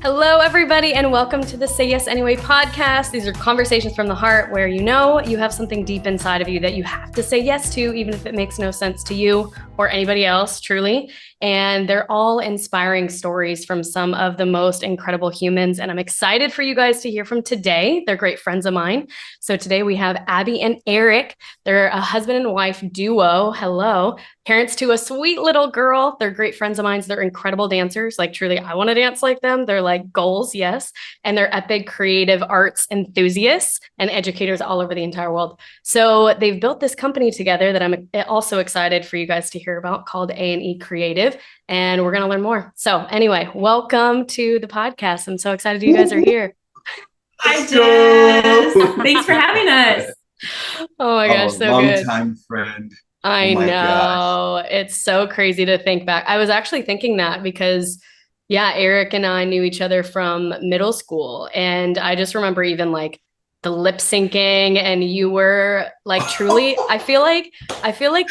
Hello, everybody, and welcome to the Say Yes Anyway podcast. These are conversations from the heart where you know you have something deep inside of you that you have to say yes to, even if it makes no sense to you or anybody else, truly. And they're all inspiring stories from some of the most incredible humans. And I'm excited for you guys to hear from today. They're great friends of mine. So today we have Abby and Erick. They're a husband and wife duo. Hello. Parents to a sweet little girl. They're great friends of mine. They're incredible dancers. Like, truly, I want to dance like them. They're like goals, yes. And they're epic creative arts enthusiasts and educators all over the entire world. So they've built this company together that I'm also excited for you guys to hear about called A&E Creative. And we're going to learn more. So anyway, welcome to the podcast. I'm so excited you guys are here. Hi, Jess. Thanks for having us. Oh my gosh, so long good. time friend. I know. Gosh. It's so crazy to think back. I was actually thinking that because, yeah, Erick and I knew each other from middle school. And I just remember even like the lip syncing, and you were like truly, I feel like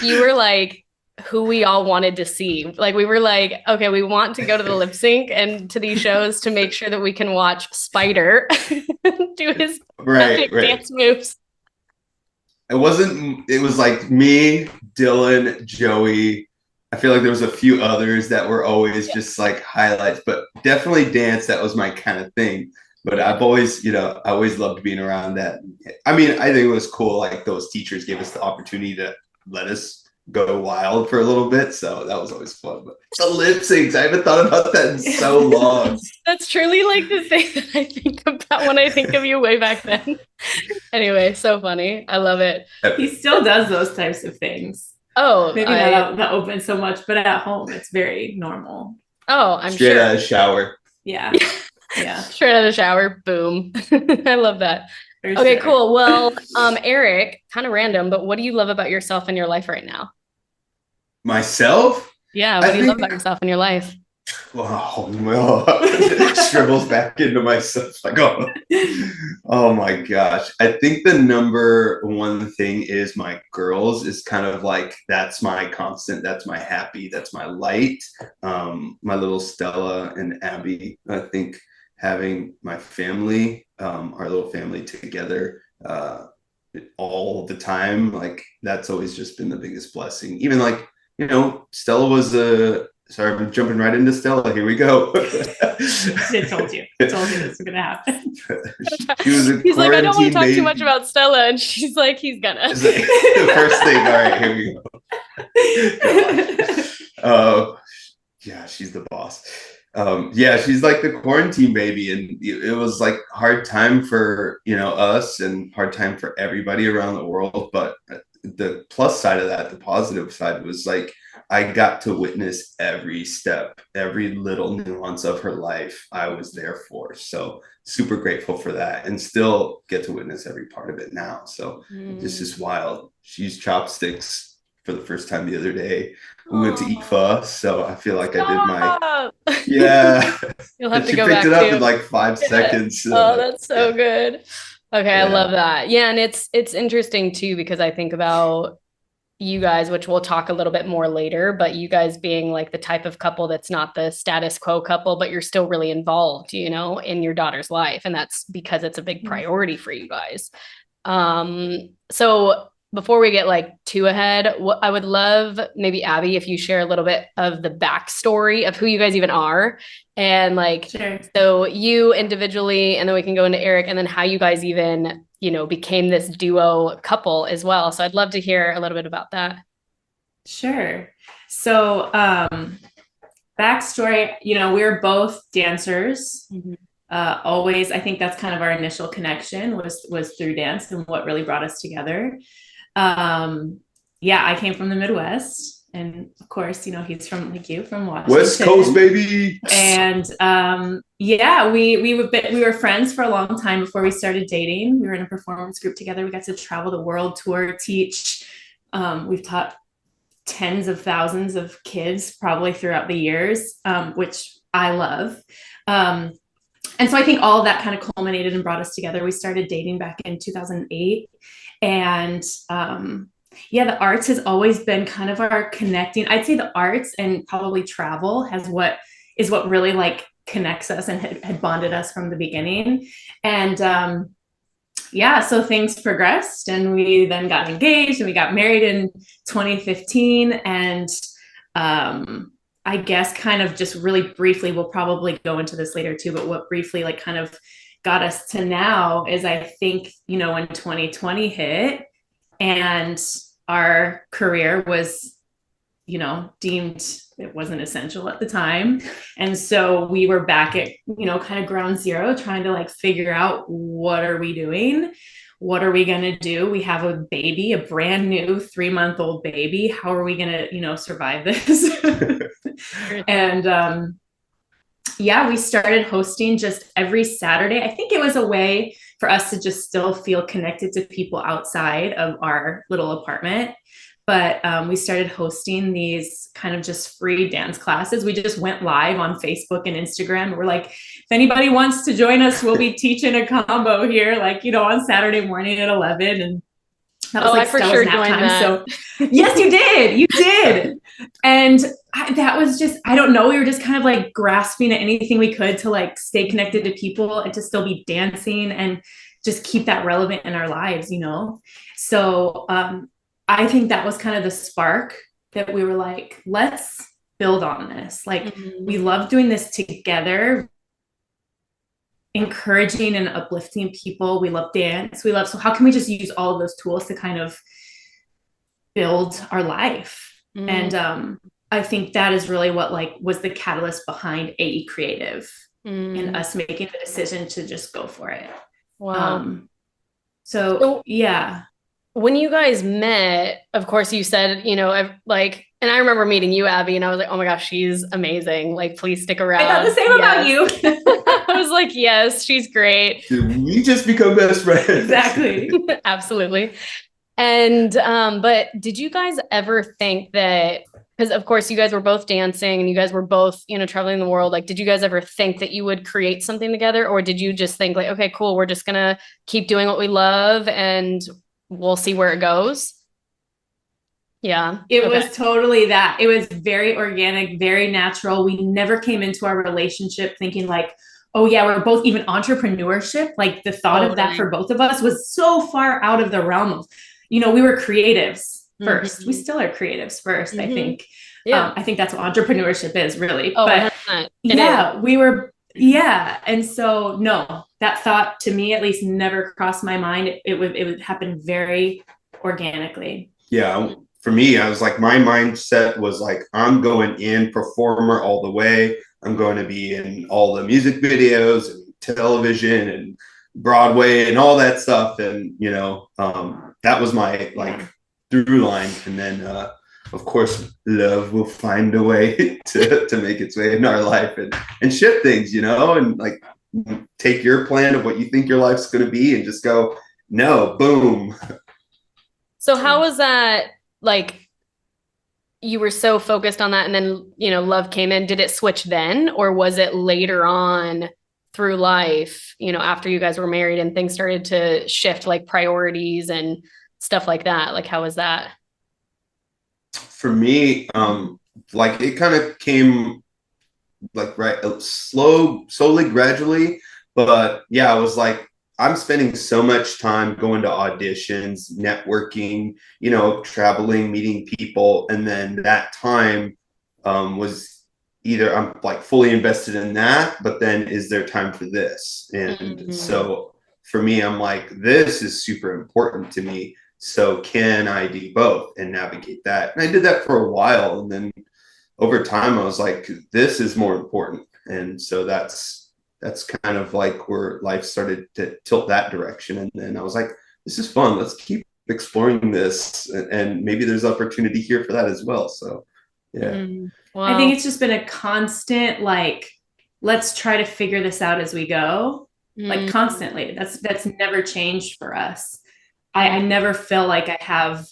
you were like who we all wanted to see. Like we were like, okay, we want to go to the lip sync and to these shows to make sure that we can watch Spider do his epic dance moves. It was like me, Dylan, Joey. I feel like there was a few others that were always just like highlights, but definitely dance. That was my kind of thing. But I've always, I always loved being around that. I mean, I think it was cool. Like those teachers gave us the opportunity to let us go wild for a little bit. So that was always fun. But the lip syncs, I haven't thought about that in so long. That's truly like the thing that I think about when I think of you way back then. Anyway, so funny. I love it. He still does those types of things. Oh, maybe not open so much, but at home it's very normal. Oh, I'm straight sure. Out of the shower. Yeah. Yeah. Straight out of the shower. Boom. I love that. Okay, cool. Well, Erick, kind of random, but what do you love about yourself and your life right now? Myself? Yeah, what do you love about yourself and your life? Oh no. It scribbles back into myself like, oh my gosh. I think the number one thing is my girls is kind of like, that's my constant, that's my happy, that's my light. My little Stella and Abby. I think having my family, our little family together all the time, like that's always just been the biggest blessing. Even like, Stella was sorry, I'm jumping right into Stella. Here we go. I told you this was going to happen. He's like, I don't want to talk too much about Stella. And she's like, he's gonna. It's like, the first thing, all right, here we go. Yeah, she's the boss. Yeah, she's like the quarantine baby. And it was like hard time for, us and hard time for everybody around the world. But the plus side of that, the positive side was like, I got to witness every step, every little nuance of her life I was there for. So super grateful for that, and still get to witness every part of it now. So this is wild. She used chopsticks for the first time the other day. We went to eat pho, so I feel like I did yeah. You'll have to she go picked back it up to in like 5 seconds. Oh, that's so good. Okay, I love that. Yeah, and it's interesting too, because I think about you guys, which we'll talk a little bit more later, but you guys being like the type of couple that's not the status quo couple, but you're still really involved, in your daughter's life. And that's because it's a big priority for you guys. So before we get like too ahead, I would love maybe Abby, if you share a little bit of the backstory of who you guys even are, and like, sure. So you individually, and then we can go into Erick, and then how you guys even, became this duo couple as well. So I'd love to hear a little bit about that. Sure. So, backstory, we were both dancers. Mm-hmm. Always, I think that's kind of our initial connection was through dance and what really brought us together. I came from the Midwest, and of course, he's from from Washington. West Coast, baby. And we were friends for a long time before we started dating. We were in a performance group together. We got to travel the world, tour, teach. We've taught tens of thousands of kids probably throughout the years, which I love. And so I think all of that kind of culminated and brought us together. We started dating back in 2008. And the arts has always been kind of our connecting. I'd say the arts and probably travel is what really like connects us and had bonded us from the beginning. And so things progressed, and we then got engaged and we got married in 2015. And I guess kind of just really briefly, we'll probably go into this later too, but what briefly like kind of got us to now is, I think, when 2020 hit and our career was, deemed it wasn't essential at the time. And so we were back at, kind of ground zero, trying to like figure out, what are we doing? What are we going to do? We have a baby, a brand new 3-month-old baby. How are we going to, survive this? And we started hosting just every Saturday. I think it was a way for us to just still feel connected to people outside of our little apartment. But we started hosting these kind of just free dance classes. We just went live on Facebook and Instagram. We're like, if anybody wants to join us, we'll be teaching a combo here, like, on Saturday morning at 11. And that was I for sure joined that. So yes, you did. And that was just, I don't know. We were just kind of like grasping at anything we could to like stay connected to people and to still be dancing and just keep that relevant in our lives, So I think that was kind of the spark that we were like, let's build on this. Like, we love doing this together, encouraging and uplifting people. We love dance. So how can we just use all of those tools to kind of build our life? And I think that is really what like was the catalyst behind AE Creative and us making the decision to just go for it. Wow. So yeah. When you guys met, of course, you said, like, and I remember meeting you, Abby, and I was like, oh my gosh, she's amazing. Like, please stick around. I thought the same about you. I was like, yes, she's great. Did we just become best friends? Exactly. Absolutely. And, but did you guys ever think that, because of course you guys were both dancing and you guys were both, traveling the world. Like, did you guys ever think that you would create something together? Or did you just think like, okay, cool, we're just going to keep doing what we love and we'll see where it goes? Yeah. It was totally that. It was very organic, very natural. We never came into our relationship thinking like, oh yeah, we're both even entrepreneurship. Like the thought of that for both of us was so far out of the realm of, we were creatives first. We still are creatives first, I think. Yeah. I think that's what entrepreneurship is really. Oh, but 100%. Yeah, we were. Yeah. And so, no, that thought to me, at least, never crossed my mind. It would happen very organically. Yeah. For me, I was like, my mindset was like, I'm going in performer all the way. I'm going to be in all the music videos and television and Broadway and all that stuff. And, that was my like through line. And then, of course, love will find a way to make its way in our life and shift things, and like take your plan of what you think your life's going to be and just go, no, boom. So how was that? Like, you were so focused on that and then, love came in. Did it switch then? Or was it later on through life, after you guys were married and things started to shift, like priorities and stuff like that? Like, how was that? For me, like it kind of came like slowly, gradually. But yeah, I was like, I'm spending so much time going to auditions, networking, traveling, meeting people. And then that time was either I'm like fully invested in that, but then is there time for this? And so for me, I'm like, this is super important to me. So can I do both and navigate that? And I did that for a while. And then over time, I was like, this is more important. And so that's kind of like where life started to tilt that direction. And then I was like, this is fun. Let's keep exploring this. And maybe there's opportunity here for that as well. So, yeah. Wow. I think it's just been a constant, like, let's try to figure this out as we go. Like constantly. That's never changed for us. I never feel like I have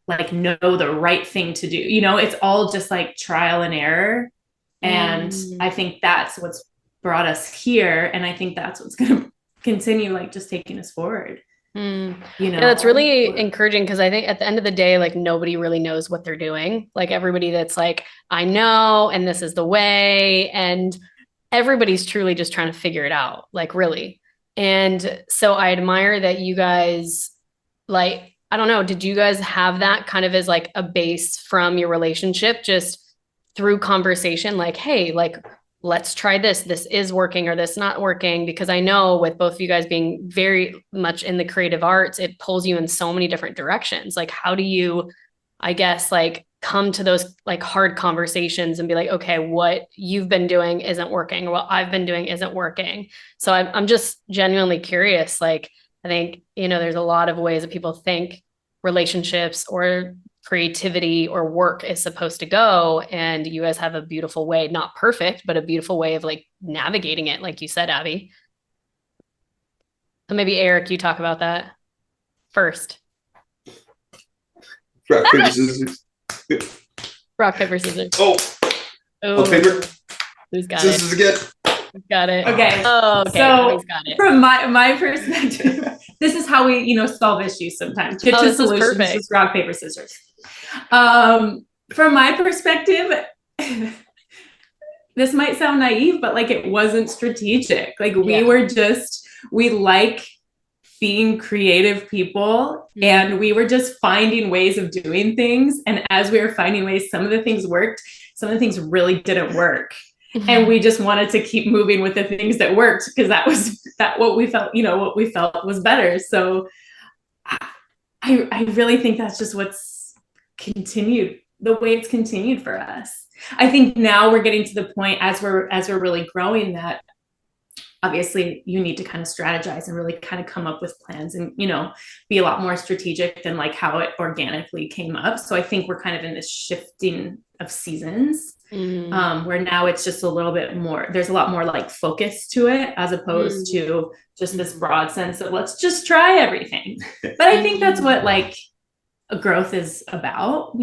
like know the right thing to do. It's all just like trial and error. And I think that's what's brought us here. And I think that's what's going to continue like just taking us forward. Yeah, that's really encouraging because I think at the end of the day, like nobody really knows what they're doing. Like everybody that's like, I know, and this is the way. And everybody's truly just trying to figure it out, like really. And so I admire that you guys, like, I don't know, did you guys have that kind of as like a base from your relationship, just through conversation, like, hey, like, let's try this. This is working or this not working. Because I know with both of you guys being very much in the creative arts, it pulls you in so many different directions. Like, how do you, I guess, like come to those like hard conversations and be like, okay, what you've been doing isn't working, or what I've been doing isn't working. So I'm just genuinely curious. Like, I think, you know, there's a lot of ways that people think relationships or creativity or work is supposed to go. And you guys have a beautiful way, not perfect, but a beautiful way of like navigating it, like you said, Abby. So maybe Eric, you talk about that first. Rock, paper, scissors. Rock, paper, scissors. Oh, paper. Who's got scissors it? Again. Who's got it? Okay. Oh, okay. So Who's got it? from my perspective, this is how we, solve issues sometimes. Kitchen solutions, just rock, paper, scissors. From my perspective, this might sound naive, but like it wasn't strategic. Like we like being creative people, and we were just finding ways of doing things. And as we were finding ways, some of the things worked, some of the things really didn't work. And we just wanted to keep moving with the things that worked, because what we felt was better. So I really think that's just what's continued, the way it's continued for us. I think now we're getting to the point as we're really growing that obviously you need to kind of strategize and really kind of come up with plans and, be a lot more strategic than like how it organically came up. So I think we're kind of in this shifting of seasons, where now it's just a little bit more, there's a lot more like focus to it, as opposed to just this broad sense of let's just try everything. But I think that's what like a growth is about,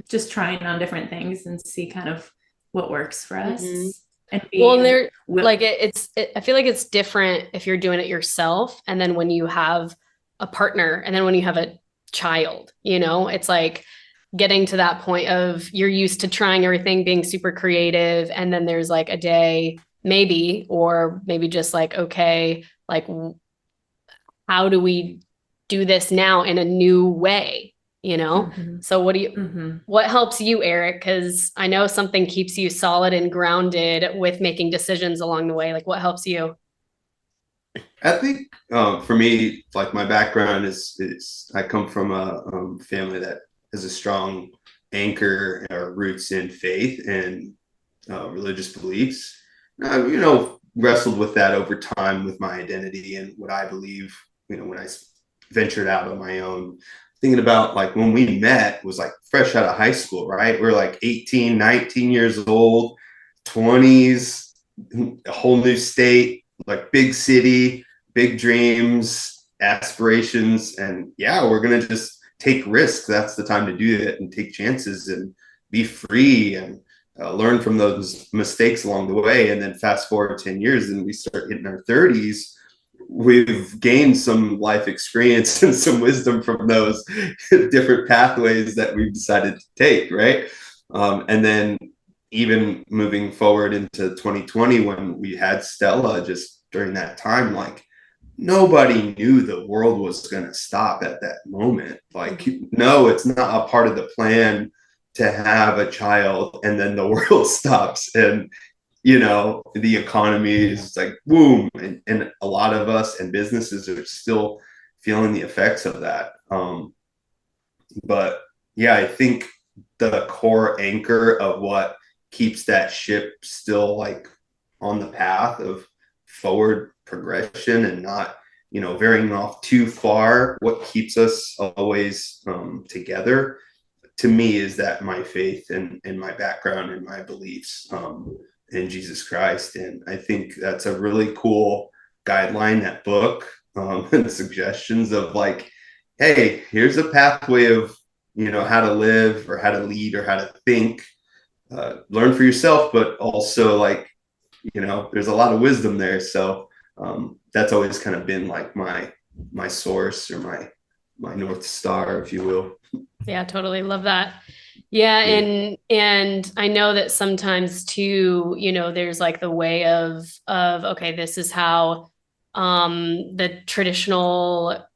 just trying on different things and see kind of what works for us. And I feel like it's different if you're doing it yourself, and then when you have a partner, and then when you have a child, it's like getting to that point of you're used to trying everything, being super creative, and then there's like a day maybe just like, okay, like how do we do this now in a new way? So what helps you, Eric? Because I know something keeps you solid and grounded with making decisions along the way. Like, what helps you? I think for me, like my background is I come from a family that has a strong anchor or roots in faith and religious beliefs. Wrestled with that over time with my identity and what I believe, when I ventured out on my own. Thinking about like when we met was like fresh out of high school, right? We're like 18, 19 years old, 20s, a whole new state, like big city, big dreams, aspirations. And yeah, we're going to just take risks. That's the time to do it and take chances and be free and learn from those mistakes along the way. And then fast forward 10 years and we start hitting our 30s. We've gained some life experience and some wisdom from those different pathways that we've decided to take, right? And then even moving forward into 2020 when we had Stella, just during that time, like nobody knew the world was going to stop at that moment. Like, no, it's not a part of the plan to have a child and then the world stops and the economy is like boom, and a lot of us and businesses are still feeling the effects of that. But yeah, I think the core anchor of what keeps that ship still like on the path of forward progression and not, veering off too far, what keeps us always together, to me, is that my faith and my background and my beliefs in Jesus Christ. And I think that's a really cool guideline, that book, and suggestions of like, hey, here's a pathway of, how to live or how to lead or how to think, learn for yourself, but also like, there's a lot of wisdom there. So that's always kind of been like my source or my North Star, if you will. Yeah, totally love that. Yeah, Yeah. and I know that sometimes too, there's like the way of okay, this is how the traditional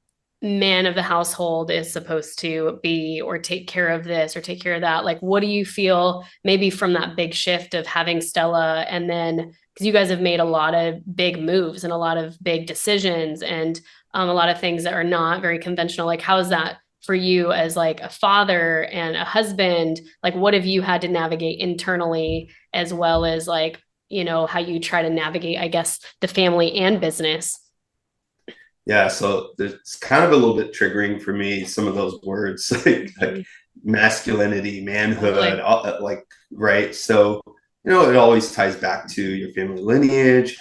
man of the household is supposed to be or take care of this or take care of that. Like, what do you feel maybe from that big shift of having Stella, and then because you guys have made a lot of big moves and a lot of big decisions, and a lot of things that are not very conventional. Like, how is that for you as like a father and a husband? Like, what have you had to navigate internally, as well as like, how you try to navigate, I guess, the family and business? Yeah, so it's kind of a little bit triggering for me, some of those words like masculinity, manhood, Totally. all, like, right. So, it always ties back to your family lineage.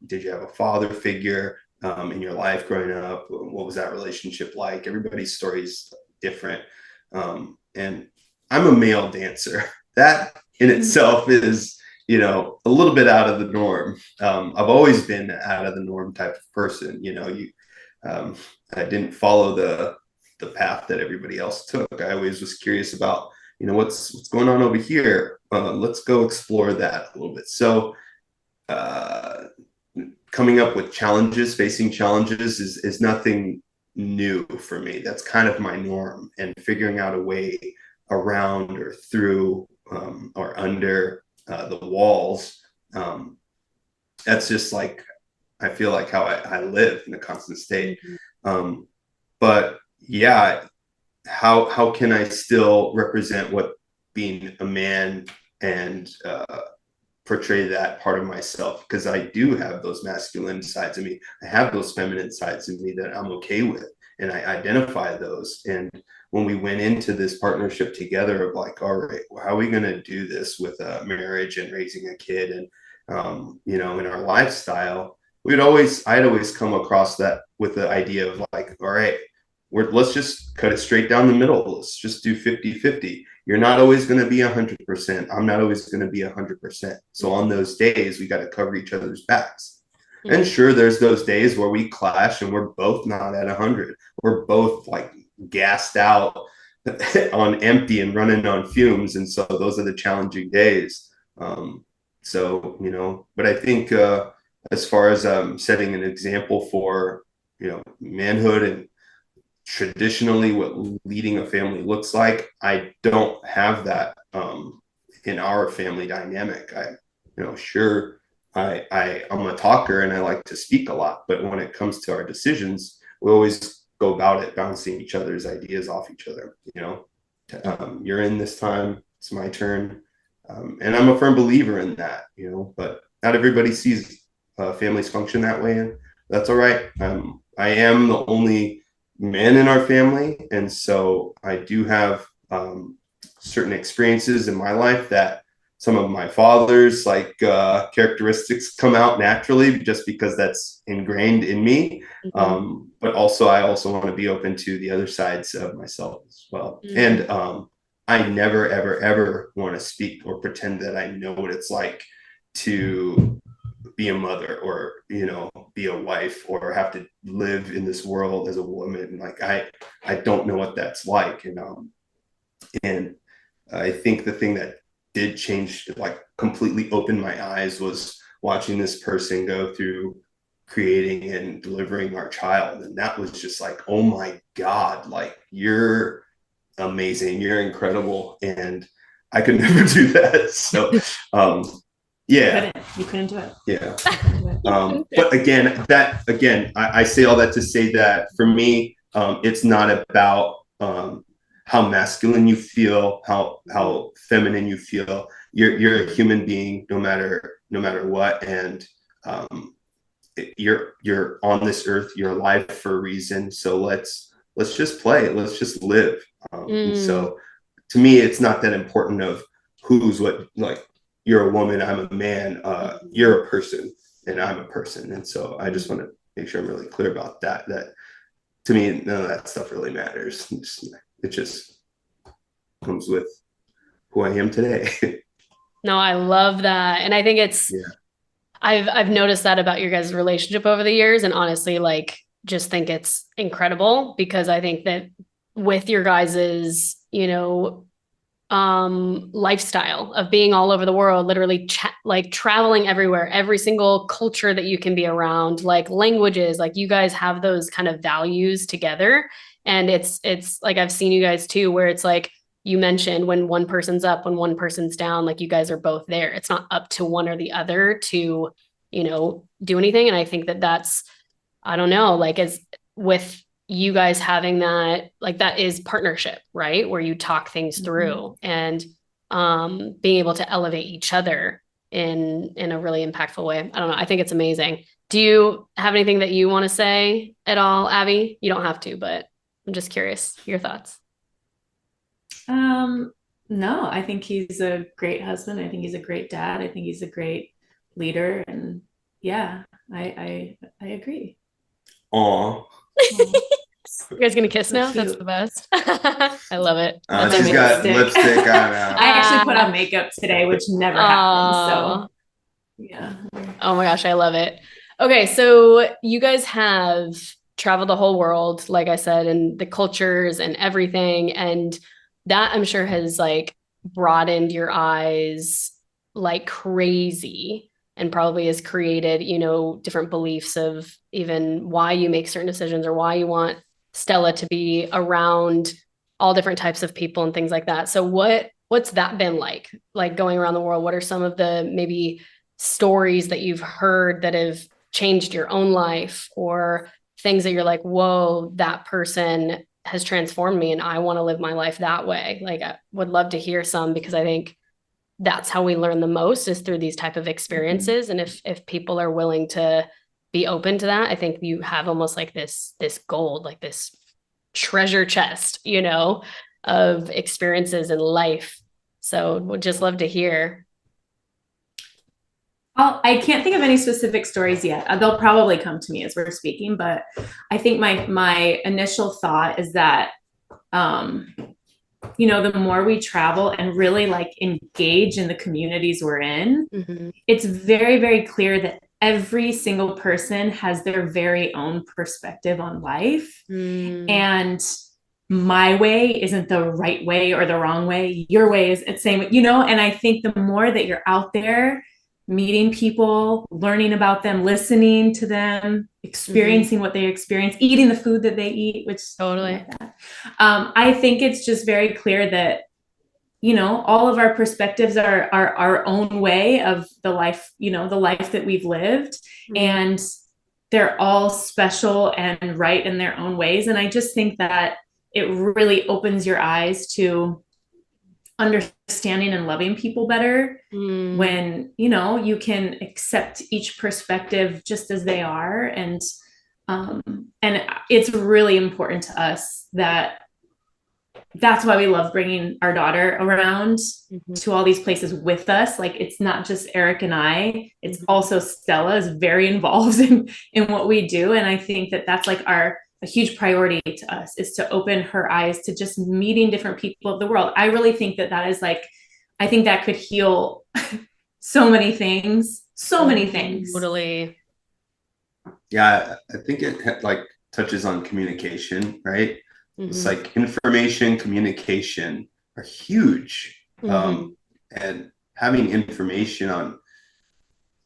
Did you have a father figure in your life growing up? What was that relationship like? Everybody's story is different. And I'm a male dancer. That in itself is, a little bit out of the norm. I've always been out of the norm type of person. Um, I didn't follow the path that everybody else took. I always was curious about, what's going on over here. Let's go explore that a little bit. So, uh, coming up with challenges, facing challenges is nothing new for me. That's kind of my norm, and figuring out a way around or through or under the walls. That's just like, I feel like how I live in a constant state. But yeah, how can I still represent what being a man and portray that part of myself? Because I do have those masculine sides of me. I have those feminine sides of me that I'm okay with, and I identify those. And when we went into this partnership together of like, all right, well, how are we going to do this with a marriage and raising a kid, and in our lifestyle, I'd always come across that with the idea of like, all right, let's just cut it straight down the middle. Let's just do 50-50. You're not always going to be 100%. I'm not always going to be 100%. So on those days, we got to cover each other's backs. And sure, there's those days where we clash and we're both not at 100. We're both like gassed out on empty and running on fumes. And so those are the challenging days. But I think as far as setting an example for, manhood and traditionally what leading a family looks like, I don't have that in our family dynamic. Sure, I'm a talker and I like to speak a lot, but when it comes to our decisions, we always go about it bouncing each other's ideas off each other. You're in this time, it's my turn, and I'm a firm believer in that. But not everybody sees families function that way, and that's all right. I am the only man in our family, and so I do have certain experiences in my life that some of my father's like characteristics come out naturally just because that's ingrained in me. But also I also want to be open to the other sides of myself as well. And I never ever ever want to speak or pretend that I know what it's like to be a mother, or be a wife, or have to live in this world as a woman. Like I don't know what that's like. And I think the thing that did change, like completely open my eyes, was watching this person go through creating and delivering our child. And that was just like, oh my God, like, you're amazing, you're incredible, and I could never do that. So yeah, you couldn't do it. Yeah. But I say all that to say that for me, it's not about how masculine you feel, how feminine you feel. You're a human being, no matter what, and you're on this earth. You're alive for a reason. So let's just play. Let's just live. And so to me, it's not that important of who's what. Like, you're a woman, I'm a man, you're a person, and I'm a person. And so I just want to make sure I'm really clear about that to me, none of that stuff really matters. It just comes with who I am today. No, I love that. And I think I've noticed that about your guys' relationship over the years, and honestly, like, just think it's incredible, because I think that with your guys's, lifestyle of being all over the world, literally like traveling everywhere, every single culture that you can be around, like languages, like you guys have those kind of values together. And it's like, I've seen you guys too, where it's like, you mentioned when one person's up, when one person's down, like you guys are both there. It's not up to one or the other to, do anything. And I think that that's, I don't know, like as with you guys having that, like that is partnership, right? Where you talk things through and being able to elevate each other in a really impactful way. I don't know. I think it's amazing. Do you have anything that you want to say at all, Abby? You don't have to, but I'm just curious your thoughts. No, I think he's a great husband. I think he's a great dad. I think he's a great leader. And yeah, I agree. Aw. You guys gonna kiss So now? cute. That's the best. I love it. She's amazing. got lipstick on now. I actually put on makeup today, which never happens. So yeah. Oh my gosh, I love it. Okay, so you guys have traveled the whole world, like I said, and the cultures and everything. And that I'm sure has like broadened your eyes like crazy and probably has created, different beliefs of even why you make certain decisions or why you want Stella to be around all different types of people and things like that. So what's that been like going around the world? What are some of the maybe stories that you've heard that have changed your own life or things that you're like, whoa, that person has transformed me and I want to live my life that way? Like I would love to hear some because I think that's how we learn the most is through these type of experiences. And if people are willing to be open to that, I think you have almost like this gold, like this treasure chest, of experiences in life. So would just love to hear. I can't think of any specific stories yet. They'll probably come to me as we're speaking, but I think my initial thought is that, the more we travel and really like engage in the communities we're in, it's very, very clear that every single person has their very own perspective on life. And my way isn't the right way or the wrong way. Your way is the same, and I think the more that you're out there meeting people, learning about them, listening to them, experiencing what they experience, eating the food that they eat, which totally. Like that. I think it's just very clear that, all of our perspectives are our own way of the life, the life that we've lived. And they're all special and right in their own ways. And I just think that it really opens your eyes to understanding and loving people better when you can accept each perspective just as they are. And it's really important to us that's why we love bringing our daughter around to all these places with us. Like it's not just Erick and I, it's also Stella is very involved in what we do. And I think that that's like a huge priority to us is to open her eyes to just meeting different people of the world. I really think that is like, I think that could heal so many things. Totally. Yeah, I think it like touches on communication, right? It's like information, communication are huge. And having information on,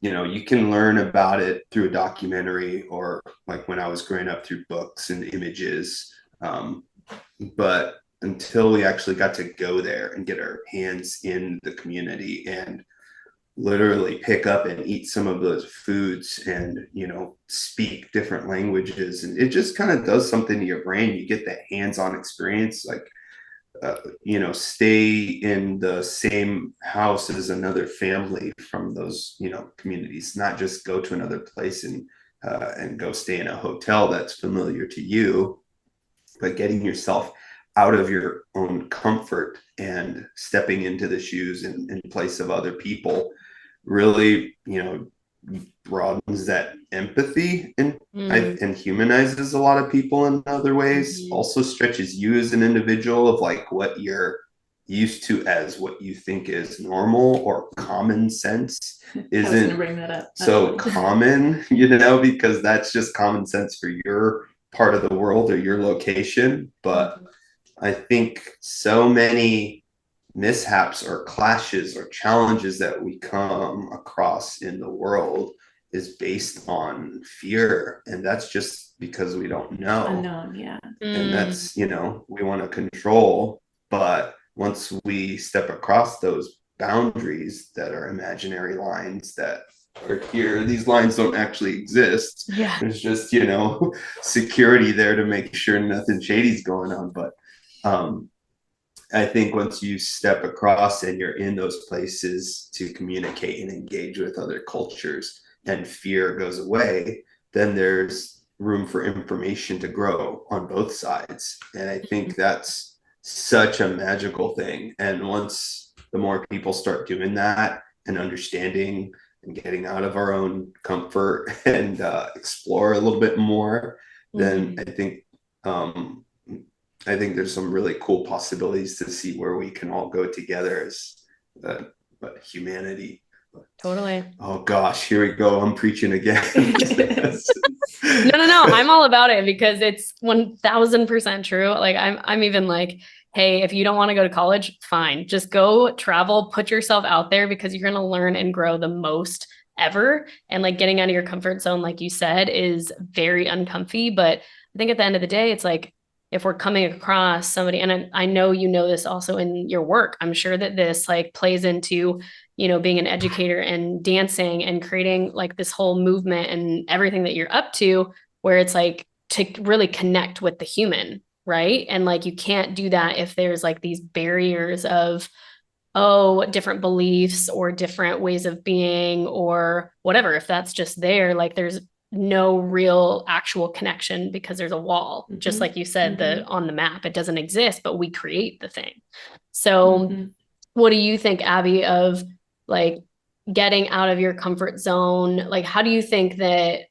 you can learn about it through a documentary or like when I was growing up through books and images. But until we actually got to go there and get our hands in the community and literally pick up and eat some of those foods and, speak different languages. And it just kind of does something to your brain. You get that hands-on experience, like, stay in the same house as another family from those, communities, not just go to another place and go stay in a hotel that's familiar to you, but getting yourself out of your own comfort and stepping into the shoes in place of other people really, broadens that empathy and humanizes a lot of people in other ways. Also stretches you as an individual of like what you're used to as what you think is normal or common sense isn't bring that up. so common, because that's just common sense for your part of the world or your location. But I think so many mishaps or clashes or challenges that we come across in the world is based on fear. And that's just because we don't know. Unknown, yeah. And that's, we want to control. But once we step across those boundaries that are imaginary lines that are here, these lines don't actually exist. Yeah. There's just, security there to make sure nothing shady's going on. But I think once you step across and you're in those places to communicate and engage with other cultures and fear goes away, then there's room for information to grow on both sides. And I think that's such a magical thing. And once the more people start doing that and understanding and getting out of our own comfort and explore a little bit more, then I think there's some really cool possibilities to see where we can all go together as humanity. Totally. Oh gosh, here we go. I'm preaching again. No. I'm all about it because it's 1000% true. Like I'm even like, hey, if you don't want to go to college, fine. Just go travel, put yourself out there because you're going to learn and grow the most ever. And like getting out of your comfort zone, like you said, is very uncomfy. But I think at the end of the day, it's like, if we're coming across somebody, and I know you know this also in your work, I'm sure that this like plays into, being an educator and dancing and creating like this whole movement and everything that you're up to, where it's like to really connect with the human, right? And like you can't do that if there's like these barriers of, different beliefs or different ways of being or whatever. If that's just there, like there's no real actual connection because there's a wall, just like you said, on the map, it doesn't exist, but we create the thing. So what do you think, Abby, of like getting out of your comfort zone? Like, how do you think that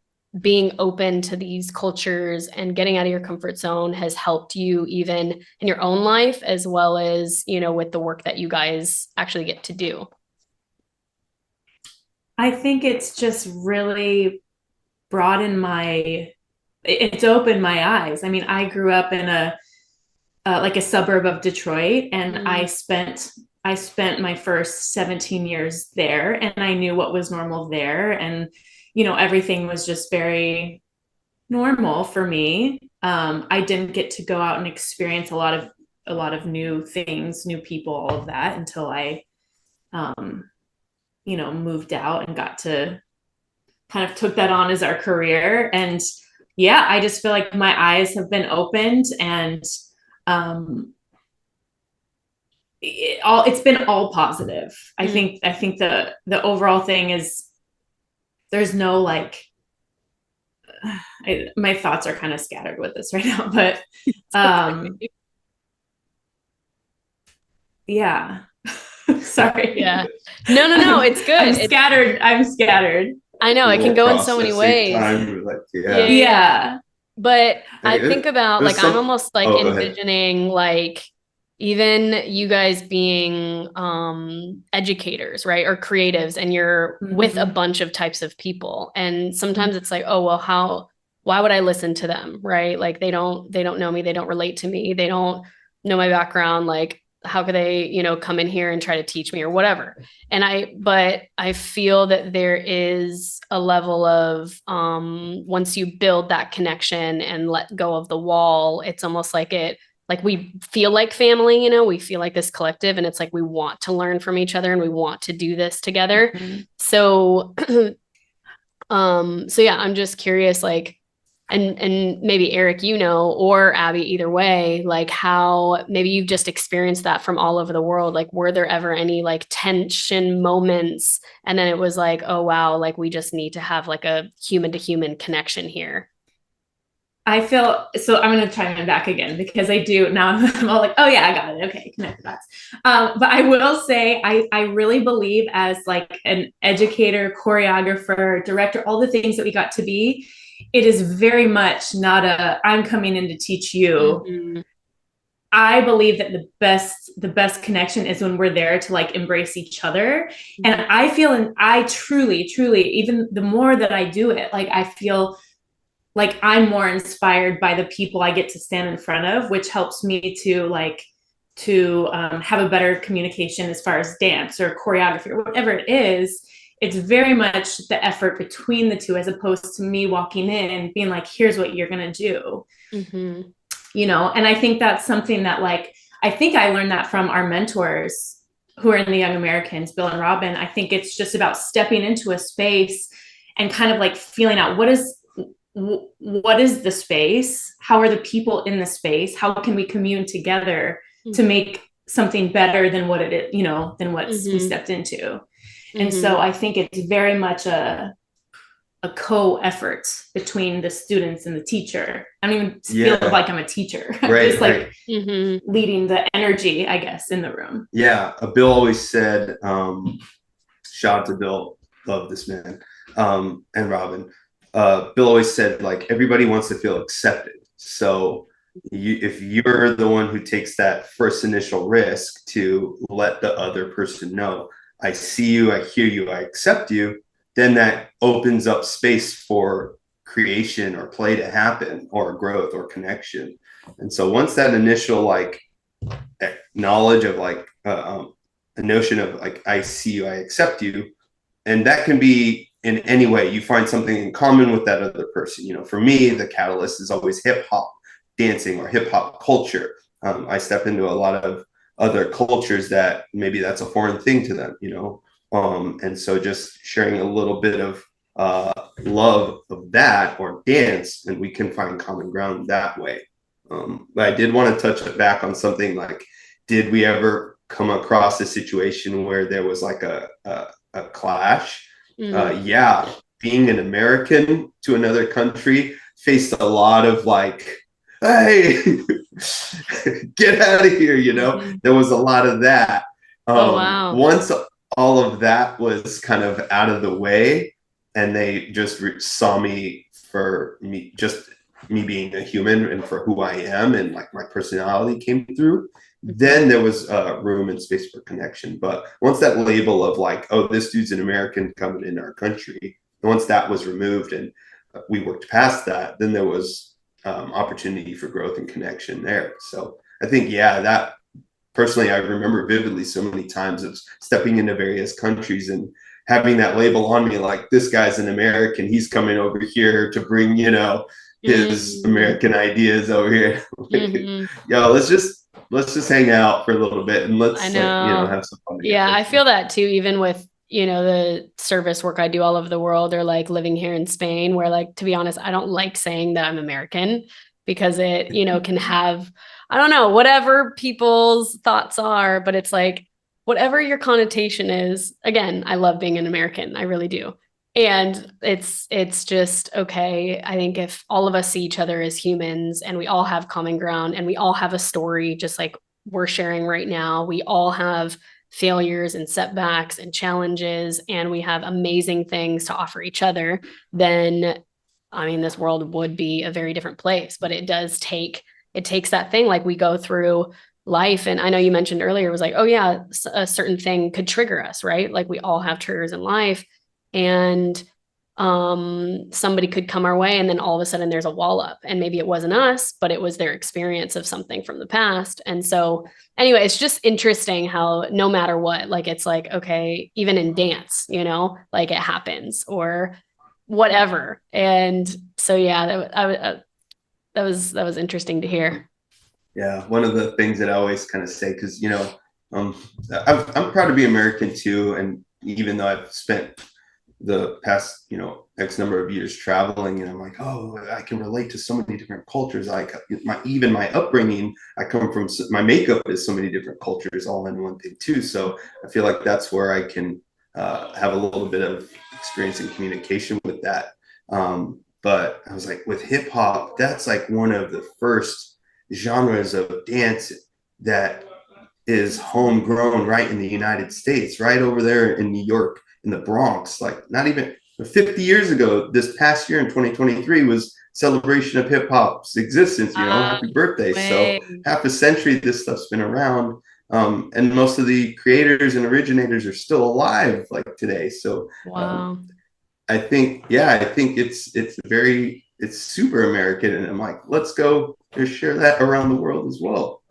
being open to these cultures and getting out of your comfort zone has helped you even in your own life, as well as, with the work that you guys actually get to do? I think it's just really it's opened my eyes. I mean, I grew up in like a suburb of Detroit, and I spent my first 17 years there, and I knew what was normal there. And, everything was just very normal for me. I didn't get to go out and experience a lot of new things, new people, all of that until I, moved out and got to kind of took that on as our career. And yeah, I just feel like my eyes have been opened, and it's been all positive. I think the overall thing is there's no like, my thoughts are kind of scattered with this right now, but yeah. Sorry. Yeah. No, it's good. I'm scattered. I know it can go in so many ways. Yeah. But I think about like, I'm almost like envisioning like even you guys being educators, right? Or creatives, and you're with a bunch of types of people. And sometimes it's like, oh, well, why would I listen to them? Right? Like they don't know me. They don't relate to me. They don't know my background. Like, how could they, come in here and try to teach me or whatever? But I feel that there is a level of, once you build that connection and let go of the wall, it's almost like we feel like family, we feel like this collective, and it's like, we want to learn from each other and we want to do this together. So, so yeah, I'm just curious, like, and maybe Erick, or Abby, either way, like how maybe you've just experienced that from all over the world. Like, were there ever any like tension moments? And then it was like, oh, wow, like we just need to have like a human to human connection here. I feel, so I'm going to chime in back again because I do now. I'm all like, oh yeah, I got it. Okay. Connect the dots. But I will say, I really believe as like an educator, choreographer, director, all the things that we got to be, it is very much not I'm coming in to teach you. I believe that the best connection is when we're there to like embrace each other. And I feel, and I truly, even the more that I do it, like I feel like I'm more inspired by the people I get to stand in front of, which helps me to like to have a better communication as far as dance or choreography or whatever it is. It's very much the effort between the two, as opposed to me walking in being like, here's what you're going to do. Mm-hmm. You know, and I think that's something that, like, I think I learned that from our mentors who are in the Young Americans, Bill and Robin. I think it's just about stepping into a space and kind of like feeling out what is the space? How are the people in the space? How can we commune together to make something better than what it is, you know, than what we stepped into? And so I think it's very much a co-effort between the students and the teacher. I don't even feel like I'm a teacher. Right, just like leading the energy, I guess, in the room. Yeah. Bill always said, shout out to Bill, love this man, and Robin. Bill always said, like, everybody wants to feel accepted. So if you're the one who takes that first initial risk to let the other person know, I see you, I hear you, I accept you, then that opens up space for creation or play to happen, or growth or connection. And so once that initial like knowledge of like a notion of like, I see you, I accept you, and that can be in any way. You find something in common with that other person. You know, for me, the catalyst is always hip hop dancing or hip hop culture. I step into a lot of other cultures that maybe that's a foreign thing to them, you know. And so just sharing a little bit of love of that or dance, and we can find common ground that way. But I did want to touch back on something like, did we ever come across a situation where there was like a clash? Yeah, being an American to another country faced a lot of like, hey, get out of here, you know. There was a lot of that. Once all of that was kind of out of the way, and they just saw me for me, just me being a human and for who I am, and like my personality came through, then there was room and space for connection. But once that label of like, oh, this dude's an American coming in our country, once that was removed and we worked past that, then there was opportunity for growth and connection there. So I think, yeah, that personally, I remember vividly so many times of stepping into various countries and having that label on me, like, this guy's an American, he's coming over here to bring, you know, his American ideas over here. Yo, let's just hang out for a little bit and let's like, you know, have some fun together. Yeah, I feel that too, even with, you know, the service work I do all over the world, or like living here in Spain, where, like, to be honest, I don't like saying that I'm American, because it, you know, can have, I don't know, whatever people's thoughts are, but it's like, whatever your connotation is, again, I love being an American. I really do. And it's just, okay, I think if all of us see each other as humans, and we all have common ground, and we all have a story, just like we're sharing right now, we all have failures and setbacks and challenges, and we have amazing things to offer each other, then, I mean, this world would be a very different place. But it takes that thing, like, we go through life. And I know you mentioned earlier, it was like, oh yeah, a certain thing could trigger us, right? Like, we all have triggers in life, and somebody could come our way, and then all of a sudden there's a wall up, and maybe it wasn't us, but it was their experience of something from the past. And so anyway, it's just interesting how no matter what, like, it's like, okay, even in dance, you know, like, it happens, or whatever. And so, yeah, that was interesting to hear. Yeah, one of the things that I always kind of say, because, you know, I'm proud to be American too, and even though I've spent the past, you know, X number of years traveling, and I'm like, oh, I can relate to so many different cultures. Like, even my upbringing, I come from, my makeup is so many different cultures all in one thing too. So I feel like that's where I can have a little bit of experience and communication with that. But I was like, with hip hop, that's like one of the first genres of dance that is homegrown right in the United States, right over there in New York, in the Bronx. Like, not even 50 years ago, this past year in 2023 was celebration of hip hop's existence, you know, happy birthday. So half a century, this stuff's been around. And most of the creators and originators are still alive like today. So I think it's super American. And I'm like, let's go share that around the world as well.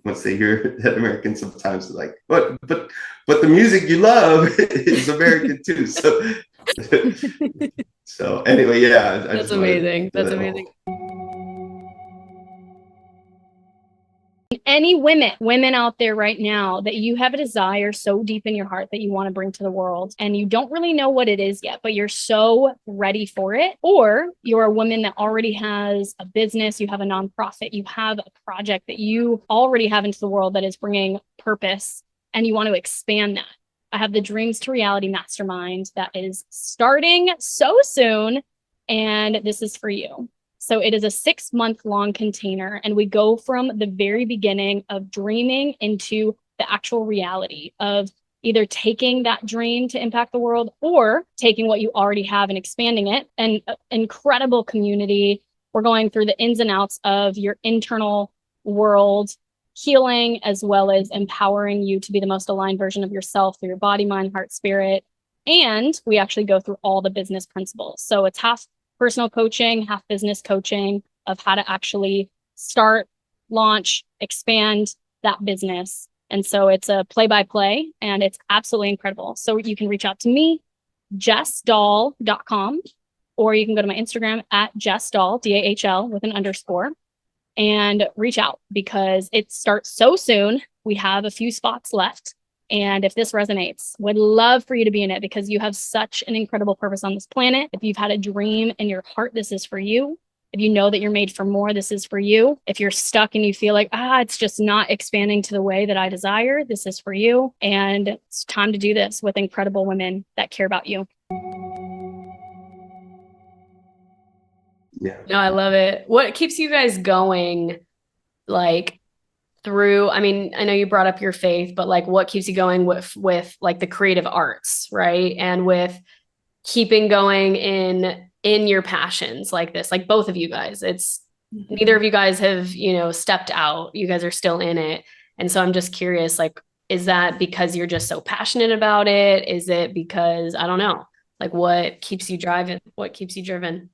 once they hear that American, sometimes they're like, but the music you love is American too. So anyway, yeah, That's amazing. That's amazing. Any women out there right now that you have a desire so deep in your heart that you want to bring to the world, and you don't really know what it is yet, but you're so ready for it, or you're a woman that already has a business, you have a nonprofit, you have a project that you already have into the world that is bringing purpose, and you want to expand that. I have the Dreams to Reality Mastermind that is starting so soon, and this is for you. So it is a 6-month-long container, and we go from the very beginning of dreaming into the actual reality of either taking that dream to impact the world or taking what you already have and expanding it. And incredible community. We're going through the ins and outs of your internal world, healing, as well as empowering you to be the most aligned version of yourself through your body, mind, heart, spirit. And we actually go through all the business principles. So it's half personal coaching, half business coaching of how to actually start, launch, expand that business. And so it's a play-by-play, and it's absolutely incredible. So you can reach out to me, jessdahl.com, or you can go to my Instagram at jessdahl, DAHL with an underscore, and reach out because it starts so soon. We have a few spots left. And if this resonates, would love for you to be in it because you have such an incredible purpose on this planet. If you've had a dream in your heart, this is for you. If you know that you're made for more, this is for you. If you're stuck and you feel like, it's just not expanding to the way that I desire, this is for you. And it's time to do this with incredible women that care about you. Yeah. No, I love it. What keeps you guys going, like, through, I mean, I know you brought up your faith, but like what keeps you going with like the creative arts, right? And with keeping going in your passions like this, like both of you guys, it's neither of you guys have, stepped out. You guys are still in it. And so I'm just curious, like, is that because you're just so passionate about it? Is it because, I don't know, like what keeps you driving? What keeps you driven?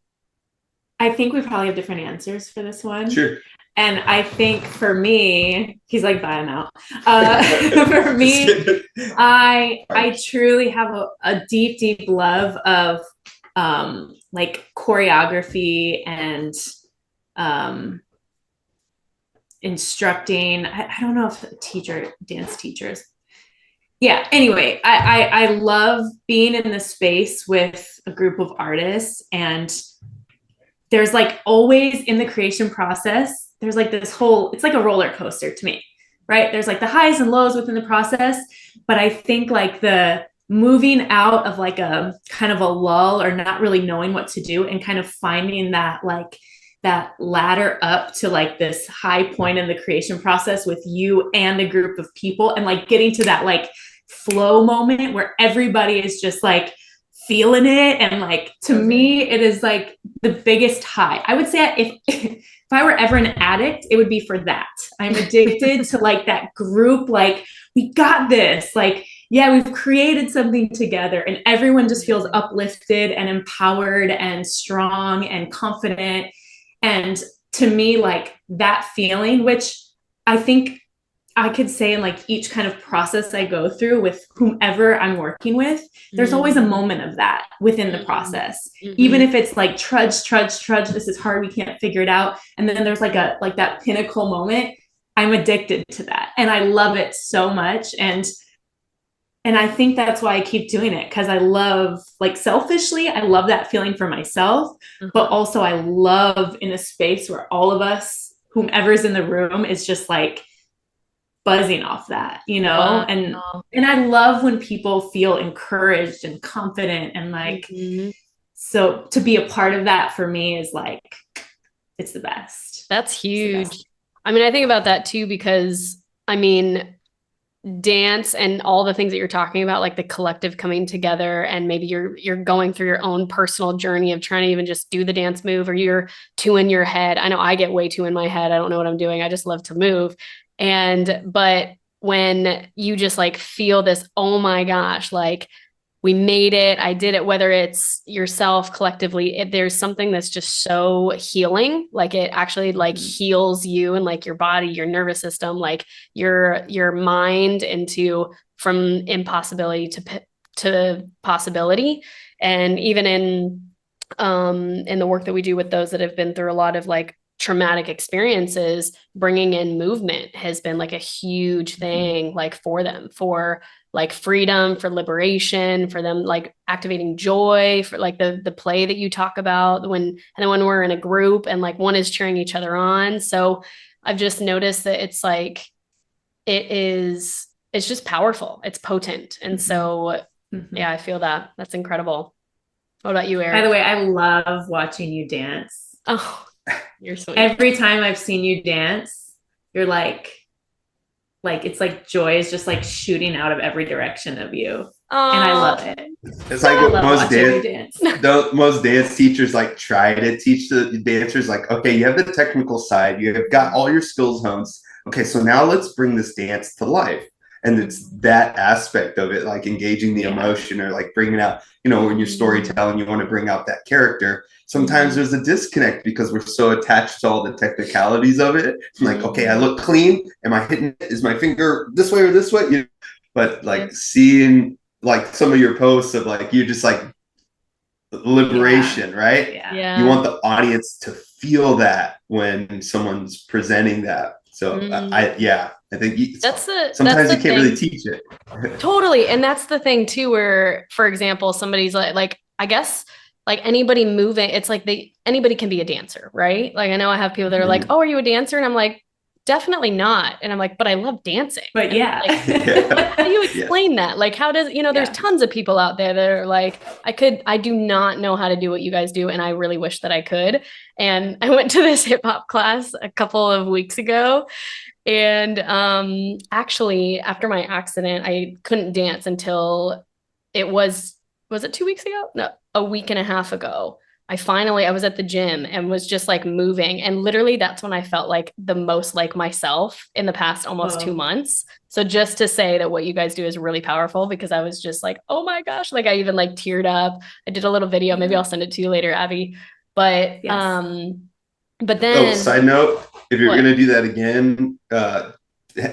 I think we probably have different answers for this one. Sure. And I think for me, he's like, bye now. For me, I truly have a deep, deep love of like choreography and instructing. I don't know if dance teachers. Yeah. Anyway, I love being in the space with a group of artists, and there's like always in the creation process, there's like this whole, it's like a roller coaster to me, right? There's like the highs and lows within the process. But I think like the moving out of like a kind of a lull or not really knowing what to do and kind of finding that like that ladder up to like this high point in the creation process with you and a group of people, and like getting to that like flow moment where everybody is just like feeling it. And like, to me, it is like the biggest high. I would say if I were ever an addict, it would be for that. I'm addicted to like that group, like, we got this, like, yeah, we've created something together, and everyone just feels uplifted and empowered and strong and confident. And to me, like that feeling, which I think I could say in like each kind of process I go through with whomever I'm working with, there's always a moment of that within the process. Even if it's like trudge, this is hard, we can't figure it out. And then there's like that pinnacle moment. I'm addicted to that. And I love it so much. And I think that's why I keep doing it, because I love, like, selfishly, I love that feeling for myself, but also I love in a space where all of us, whomever's in the room, is just like buzzing off that, Wow. And I love when people feel encouraged and confident, and like, so to be a part of that for me is like, it's the best. That's huge. I mean, I think about that too, because I mean, dance and all the things that you're talking about, like the collective coming together, and maybe you're going through your own personal journey of trying to even just do the dance move, or you're too in your head. I know I get way too in my head. I don't know what I'm doing. I just love to move. But when you just like feel this, oh my gosh, like we made it, I did it, whether it's yourself collectively, there's something that's just so healing. Like it actually like heals you and like your body, your nervous system, like your mind into from impossibility to possibility. And even in the work that we do with those that have been through a lot of like traumatic experiences, bringing in movement has been like a huge thing, like for them, for like freedom, for liberation, for them, like activating joy, for like the play that you talk about and then when we're in a group and like one is cheering each other on. So I've just noticed that it's like, it's just powerful. It's potent. And so, yeah, I feel that. That's incredible. What about you, Eric? By the way, I love watching you dance. Oh, you're sweet. Every time I've seen you dance, you're like it's like joy is just like shooting out of every direction of you. Oh, and I love it. It's like what most dance teachers like try to teach the dancers, like, okay, you have the technical side, you have got all your skills honed. Okay, so now let's bring this dance to life. And it's that aspect of it, like engaging the emotion or like bringing out, when you're storytelling, you want to bring out that character. Sometimes there's a disconnect because we're so attached to all the technicalities of it. Like, okay, I look clean. Am I hitting? Is my finger this way or this way? But like seeing like some of your posts of like, you just like liberation, right? Yeah. You want the audience to feel that when someone's presenting that. So I think sometimes you can't really teach it. Totally. And that's the thing too, where, for example, somebody's like, I guess like anybody moving, it's like anybody can be a dancer, right? Like I know I have people that are like, oh, are you a dancer? And I'm like, definitely not. And I'm like, but I love dancing. But like, how do you explain that? Like, how does, there's tons of people out there that are like, I do not know how to do what you guys do. And I really wish that I could. And I went to this hip hop class a couple of weeks ago. And actually after my accident, I couldn't dance until was it 2 weeks ago? No, a week and a half ago. I was at the gym and was just like moving. And literally that's when I felt like the most like myself in the past almost 2 months. So just to say that what you guys do is really powerful, because I was just like, oh my gosh, like I even like teared up. I did a little video. Maybe I'll send it to you later, Abby. But, but then side note, if you're going to do that again,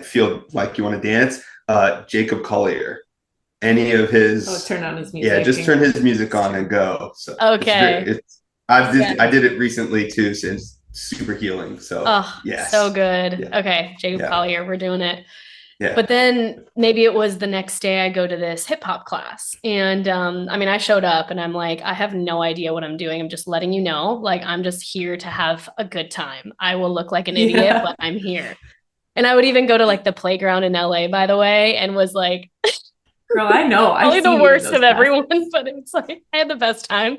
feel like you want to dance, Jacob Collier. Any of his turn on his music. Yeah, just turn his music on and go. So okay. I did it recently too, so it's super healing. So so good. Yeah. Okay, Jacob Collier, we're doing it. Yeah. But then maybe it was the next day I go to this hip hop class. And I showed up and I'm like, I have no idea what I'm doing. I'm just letting you know, like, I'm just here to have a good time. I will look like an idiot, but I'm here. And I would even go to like the playground in LA, by the way, and was like, girl, I know. Probably the worst of everyone, but it's like I had the best time.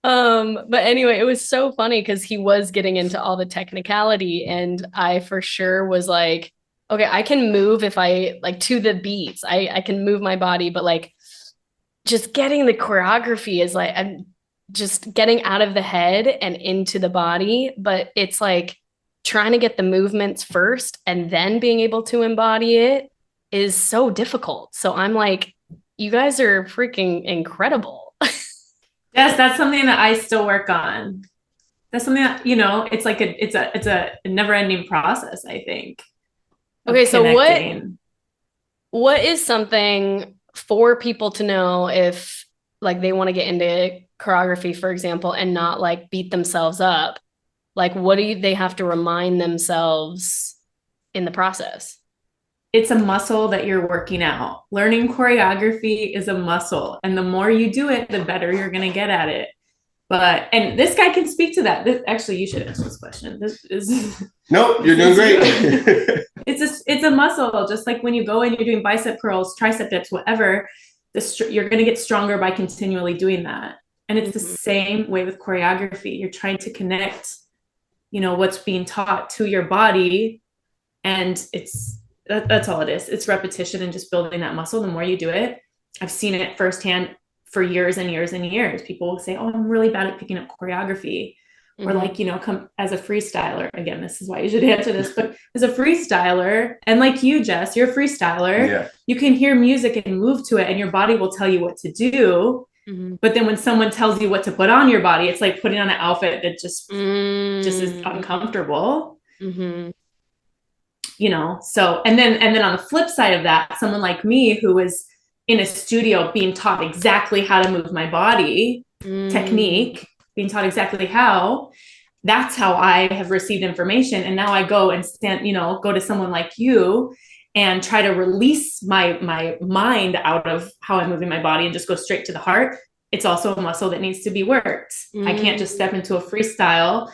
But anyway, it was so funny because he was getting into all the technicality, and I for sure was like, okay, I can move if I like to the beats. I can move my body, but like just getting the choreography is like I'm just getting out of the head and into the body. But it's like trying to get the movements first and then being able to embody it is so difficult. So I'm like, you guys are freaking incredible. Yes, that's something that I still work on. That's something that, it's like it's a never-ending process, I think. Okay, so what is something for people to know if like they want to get into choreography, for example, and not like beat themselves up? Like, what do they have to remind themselves in the process? It's a muscle that you're working out. Learning choreography is a muscle. And the more you do it, the better you're going to get at it. And this guy can speak to that. Actually, you should answer this question. This is Nope, you're doing great. It's a muscle. Just like when you go and you're doing bicep curls, tricep dips, whatever, you're going to get stronger by continually doing that. And it's the same way with choreography. You're trying to connect, what's being taught to your body. And that's all it is. It's repetition and just building that muscle. The more you do it, I've seen it firsthand for years and years and years. People will say, oh, I'm really bad at picking up choreography. or like, you know, come as a freestyler. Again, this is why you should answer this, but as a freestyler, and like you, Jess, you're a freestyler, you can hear music and move to it and your body will tell you what to do. But then when someone tells you what to put on your body, it's like putting on an outfit that just is uncomfortable. You know, so, and then on the flip side of that, someone like me who was in a studio being taught exactly how to move my body, technique, being taught exactly how, that's how I have received information. And now I go and go to someone like you and try to release my mind out of how I'm moving my body and just go straight to the heart. It's also a muscle that needs to be worked. I can't just step into a freestyle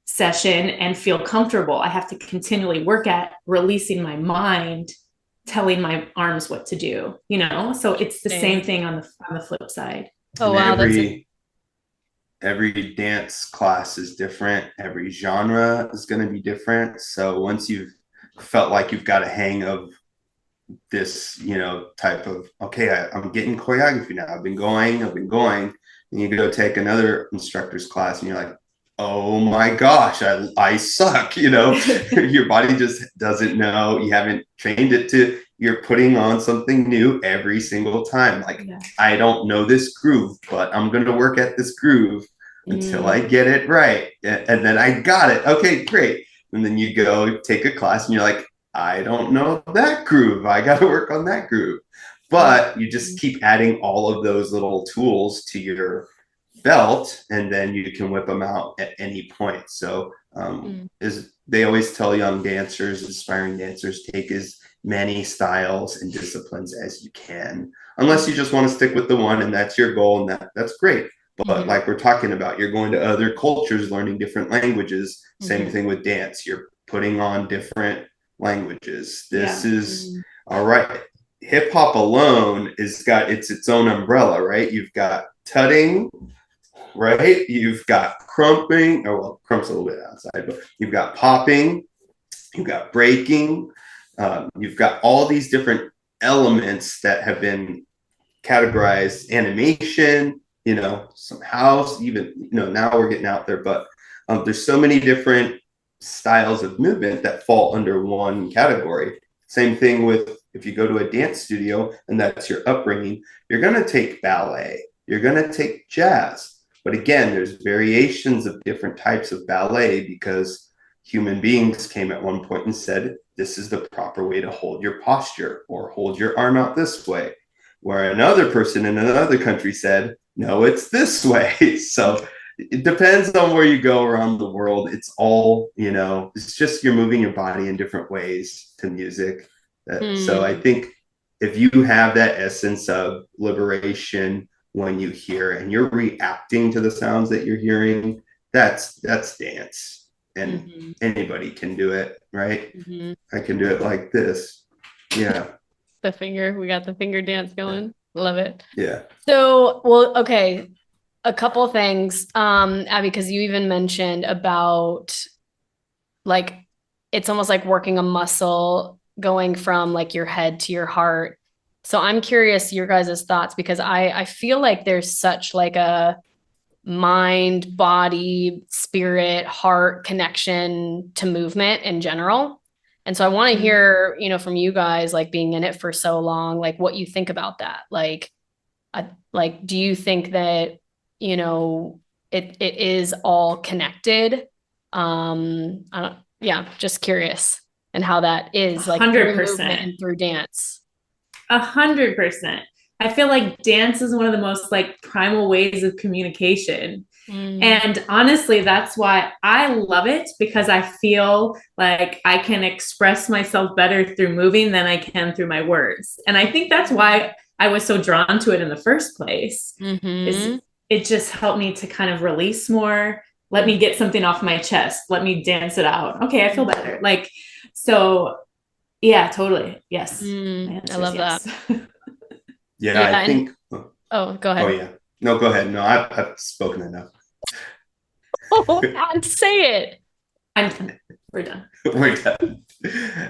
session and feel comfortable. I have to continually work at releasing my mind, telling my arms what to do, you know? So it's the same thing on the flip side. Oh, wow. Every dance class is different. Every genre is going to be different. So once you've felt like you've got a hang of this, you know, type of, okay, I'm getting choreography now. I've been going, and you go take another instructor's class and you're like, oh my gosh, I suck, you know. Your body just doesn't know. You haven't trained it to, you're putting on something new every single time. Like, I don't know this groove, but I'm going to work at this groove until I get it right. And then I got it. Okay, great. And then you go take a class and you're like, I don't know that groove. I got to work on that groove. But you just keep adding all of those little tools to your belt, and then you can whip them out at any point. So they always tell young dancers, aspiring dancers, take as many styles and disciplines as you can, unless you just want to stick with the one and that's your goal, and that's great. But like we're talking about, you're going to other cultures, learning different languages. Same thing with dance. You're putting on different languages. This is all right. Hip hop alone is got its own umbrella, right? You've got tutting, right? You've got crumping, or well, crump's a little bit outside, but you've got popping, you've got breaking, you've got all these different elements that have been categorized, animation, you know, some house, even, you know, now we're getting out there, but there's so many different styles of movement that fall under one category. Same thing with, if you go to a dance studio and that's your upbringing, you're going to take ballet, you're going to take jazz. But again, there's variations of different types of ballet because human beings came at one point and said, this is the proper way to hold your posture, or hold your arm out this way. Where another person in another country said, no, it's this way. So it depends on where you go around the world. It's all, you know, it's just you're moving your body in different ways to music. So I think if you have that essence of liberation when you hear and you're reacting to the sounds that you're hearing, that's dance. And anybody can do it, right? I can do it like this. Yeah. We got the finger dance going. Love it. Yeah. So, well, okay. A couple things, Abby, because you even mentioned about like, it's almost like working a muscle going from like your head to your heart. So I'm curious your guys' thoughts, because I feel like there's such like a mind, body, spirit, heart connection to movement in general. And so I want to hear, you know, from you guys, like being in it for so long, like what you think about that. Like, do you think that, you know, it is all connected? Just curious, and how that is like 100%. through movement and through dance. 100%. I feel like dance is one of the most like primal ways of communication. And honestly, that's why I love it, because I feel like I can express myself better through moving than I can through my words. And I think that's why I was so drawn to it in the first place. It just helped me to kind of release more, let me get something off my chest, let me dance it out. Okay, I feel better. Like, so yeah, totally. Yes. I love that. I think. Oh, go ahead. Oh, yeah. No, go ahead. No, I've spoken enough. And say it. We're done. We're done.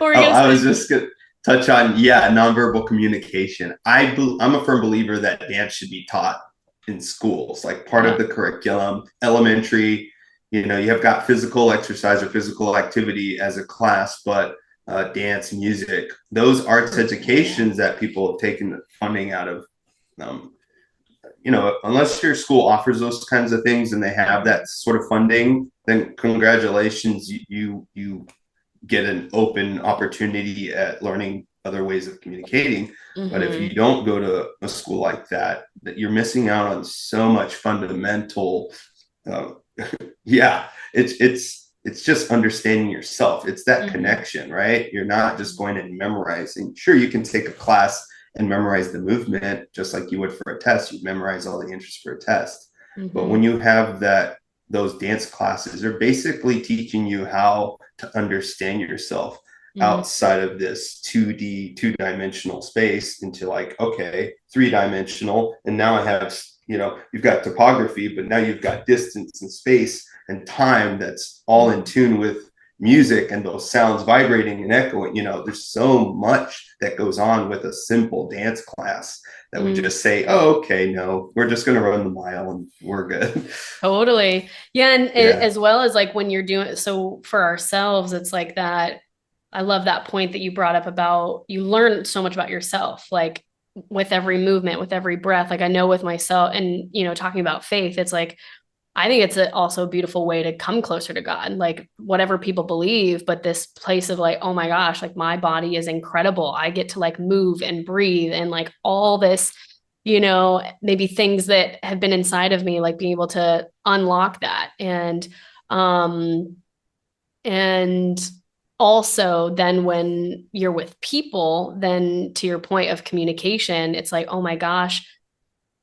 I was just going to touch on, nonverbal communication. I'm a firm believer that dance should be taught in schools, like part of the curriculum, elementary, you know, you have got physical exercise or physical activity as a class, but dance, music, those arts educations that people have taken funding out of, um, you know, unless your school offers those kinds of things and they have that sort of funding, then congratulations, you get an open opportunity at learning other ways of communicating. But if you don't go to a school like that, that you're missing out on so much fundamental. Uh, yeah, it's just understanding yourself. It's that connection, right? You're not just going and memorizing. Sure, you can take a class and memorize the movement just like you would for a test. You'd memorize all the interests for a test. But when you have those dance classes, they're basically teaching you how to understand yourself outside of this 2D, two-dimensional space into like, okay, three-dimensional. And now I have, you know, you've got topography, but now you've got distance and space and time that's all in tune with music and those sounds vibrating and echoing. You know, there's so much that goes on with a simple dance class that we just say, oh, okay, no, we're just going to run the mile and we're good. Totally. Yeah. And as well as like when you're doing, so for ourselves, it's like that. I love that point that you brought up about you learn so much about yourself, like with every movement, with every breath. Like I know with myself and, you know, talking about faith, it's like, I think it's also a beautiful way to come closer to God, like whatever people believe, but this place of like, oh my gosh, like my body is incredible. I get to like move and breathe and like all this, you know, maybe things that have been inside of me, like being able to unlock that. And also then when you're with people, then to your point of communication, it's like, oh my gosh,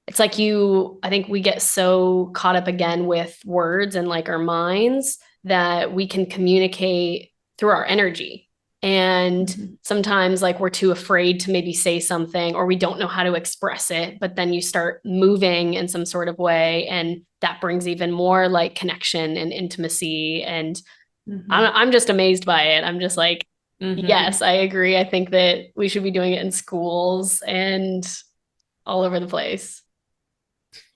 it's like I think we get so caught up again with words and like our minds that we can communicate through our energy. And sometimes like we're too afraid to maybe say something or we don't know how to express it, but then you start moving in some sort of way and that brings even more like connection and intimacy. And I'm just amazed by it. I'm just like, yes, I agree. I think that we should be doing it in schools and all over the place.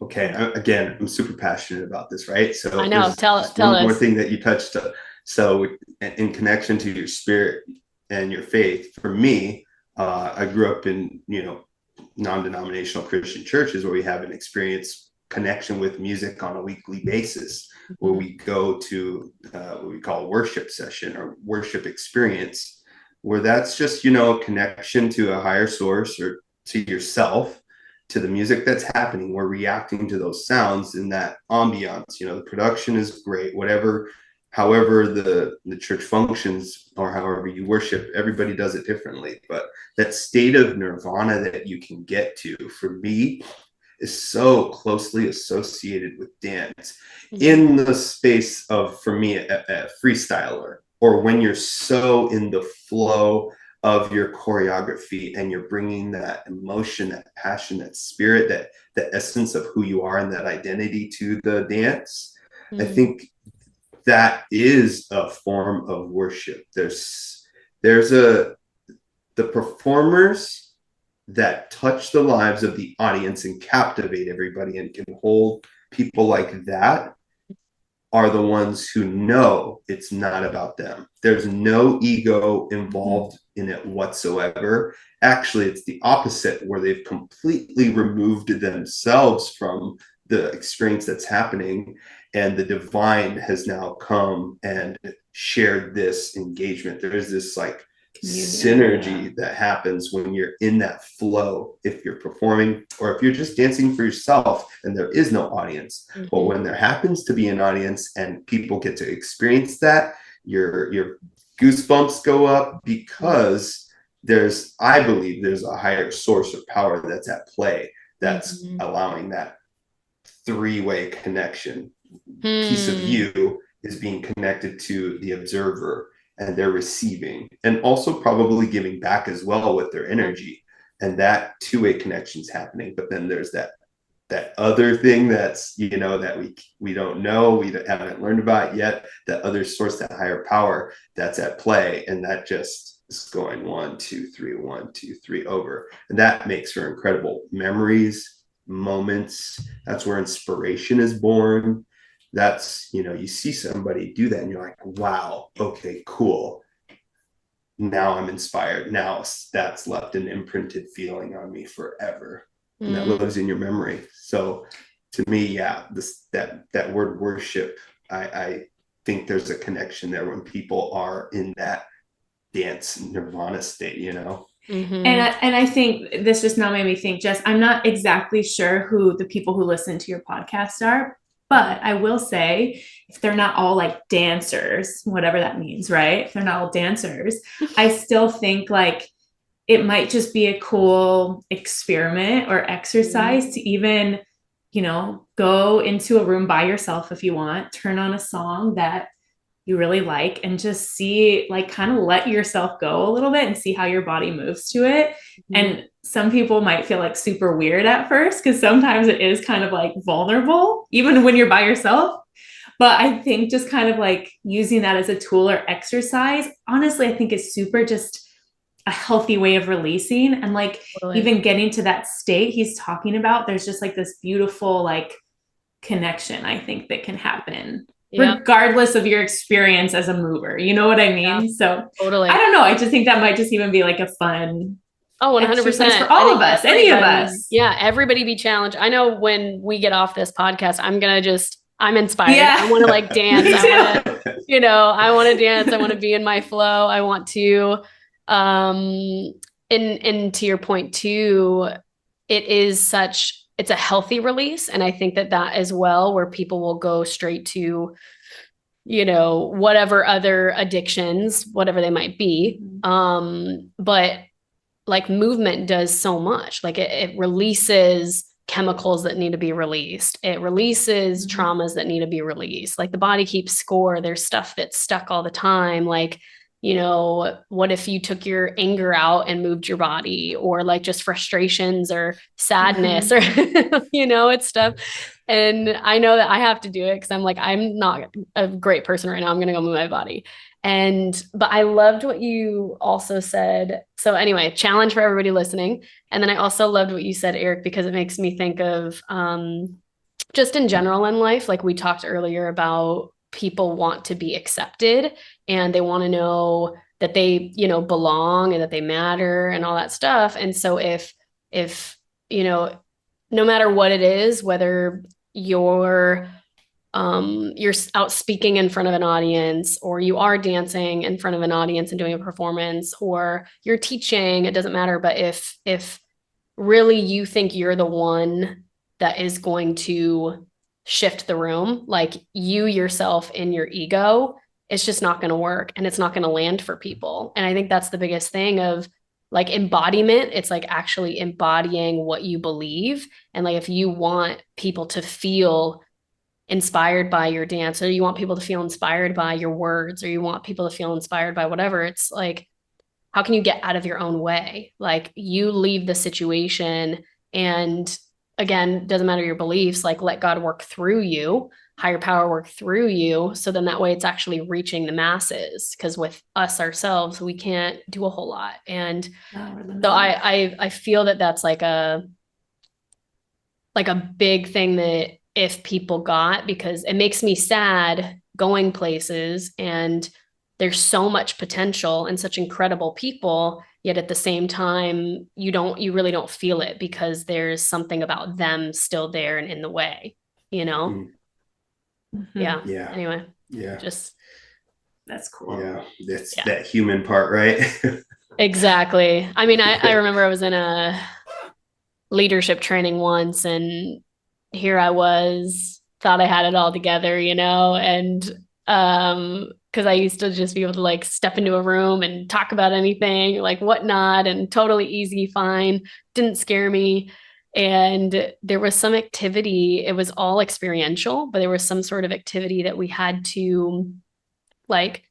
Okay, again, I'm super passionate about this, right? So I know. Tell one more us. thing that you touched on. So in connection to your spirit and your faith, for me, I grew up in, you know, non-denominational Christian churches where we have an experience connection with music on a weekly basis, where we go to what we call a worship session or worship experience, where that's just, you know, a connection to a higher source or to yourself, to the music that's happening. We're reacting to those sounds in that ambiance. You know, the production is great, whatever, however the church functions or however you worship, everybody does it differently. But that state of nirvana that you can get to, for me, is so closely associated with dance in the space of, for me, a freestyler, or when you're so in the flow of your choreography and you're bringing that emotion, that passion, that spirit, that the essence of who you are and that identity to the dance. I think that is a form of worship. There's the performers that touch the lives of the audience and captivate everybody and can hold people like that are the ones who know it's not about them. There's no ego involved in it whatsoever. Actually, it's the opposite, where they've completely removed themselves from the experience that's happening, and the divine has now come and shared this engagement. There's this like synergy that happens when you're in that flow, if you're performing or if you're just dancing for yourself and there is no audience. But when there happens to be an audience and people get to experience that, your goosebumps go up, because I believe there's a higher source of power that's at play, that's allowing that three-way connection. Piece of you is being connected to the observer, and they're receiving and also probably giving back as well with their energy, and that two-way connection is happening. But then there's that other thing that's, you know, that we don't know, we haven't learned about yet, that other source, that higher power that's at play, and that just is going 1 2 3 1 2 3 over, and that makes for incredible memories, moments. That's where inspiration is born. that's, you see somebody do that and you're like, wow, okay, cool. Now I'm inspired. Now that's left an imprinted feeling on me forever. And that lives in your memory. So to me, yeah, that word worship, I think there's a connection there when people are in that dance nirvana state, And I think this just now made me think, Jess, I'm not exactly sure who the people who listen to your podcast are, but I will say, if they're not all like dancers, whatever that means, right? If they're not all dancers, I still think like it might just be a cool experiment or exercise to even, go into a room by yourself if you want, turn on a song that you really like, and just see, like, kind of let yourself go a little bit and see how your body moves to it. And some people might feel like super weird at first, because sometimes it is kind of like vulnerable, even when you're by yourself. But I think just kind of like using that as a tool or exercise, honestly, I think is super just a healthy way of releasing. And like even getting to that state he's talking about, there's just like this beautiful like connection, I think, that can happen. Yep. Regardless of your experience as a mover. You know what I mean? Yeah, so totally. I don't know. I just think that might just even be like a fun 100% for all of us, any of us. Yeah. Everybody be challenged. I know when we get off this podcast, I'm inspired. Yeah. I want to like dance. I want to dance. I want to be in my flow. I want to, and to your point too, it's a healthy release. And I think that as well, where people will go straight to, whatever other addictions, whatever they might be. But like movement does so much. Like it releases chemicals that need to be released. It releases traumas that need to be released. Like the body keeps score. There's stuff that's stuck all the time. Like, what if you took your anger out and moved your body, or like just frustrations or sadness or, it's stuff. And I know that I have to do it because I'm not a great person right now. I'm going to go move my body. But I loved what you also said. So anyway, challenge for everybody listening. And then I also loved what you said, Erick, because it makes me think of, just in general in life, like we talked earlier about, people want to be accepted and they want to know that they, belong and that they matter and all that stuff. And so if, no matter what it is, whether you're out speaking in front of an audience, or you are dancing in front of an audience and doing a performance, or you're teaching, it doesn't matter. But if really you think you're the one that is going to shift the room, like you yourself in your ego, it's just not going to work and it's not going to land for people. And I think that's the biggest thing of like embodiment. It's like actually embodying what you believe. And like, if you want people to feel inspired by your dance, or you want people to feel inspired by your words, or you want people to feel inspired by whatever, it's like, how can you get out of your own way? Like you leave the situation, and again, doesn't matter your beliefs, like let God work through you, higher power work through you. So then that way it's actually reaching the masses, because with us ourselves, we can't do a whole lot. And so I feel that that's like a big thing that if people got, because it makes me sad going places and there's so much potential and such incredible people, yet at the same time, you really don't feel it because there's something about them still there and in the way, Yeah. Anyway. Yeah. That's cool. Yeah. It's that human part, right? Exactly. I mean, I remember I was in a leadership training once, and here I was, thought I had it all together, and, because I used to just be able to like step into a room and talk about anything, like whatnot, and totally easy, fine, didn't scare me. And there was some activity, it was all experiential, but there was some sort of activity that we had to like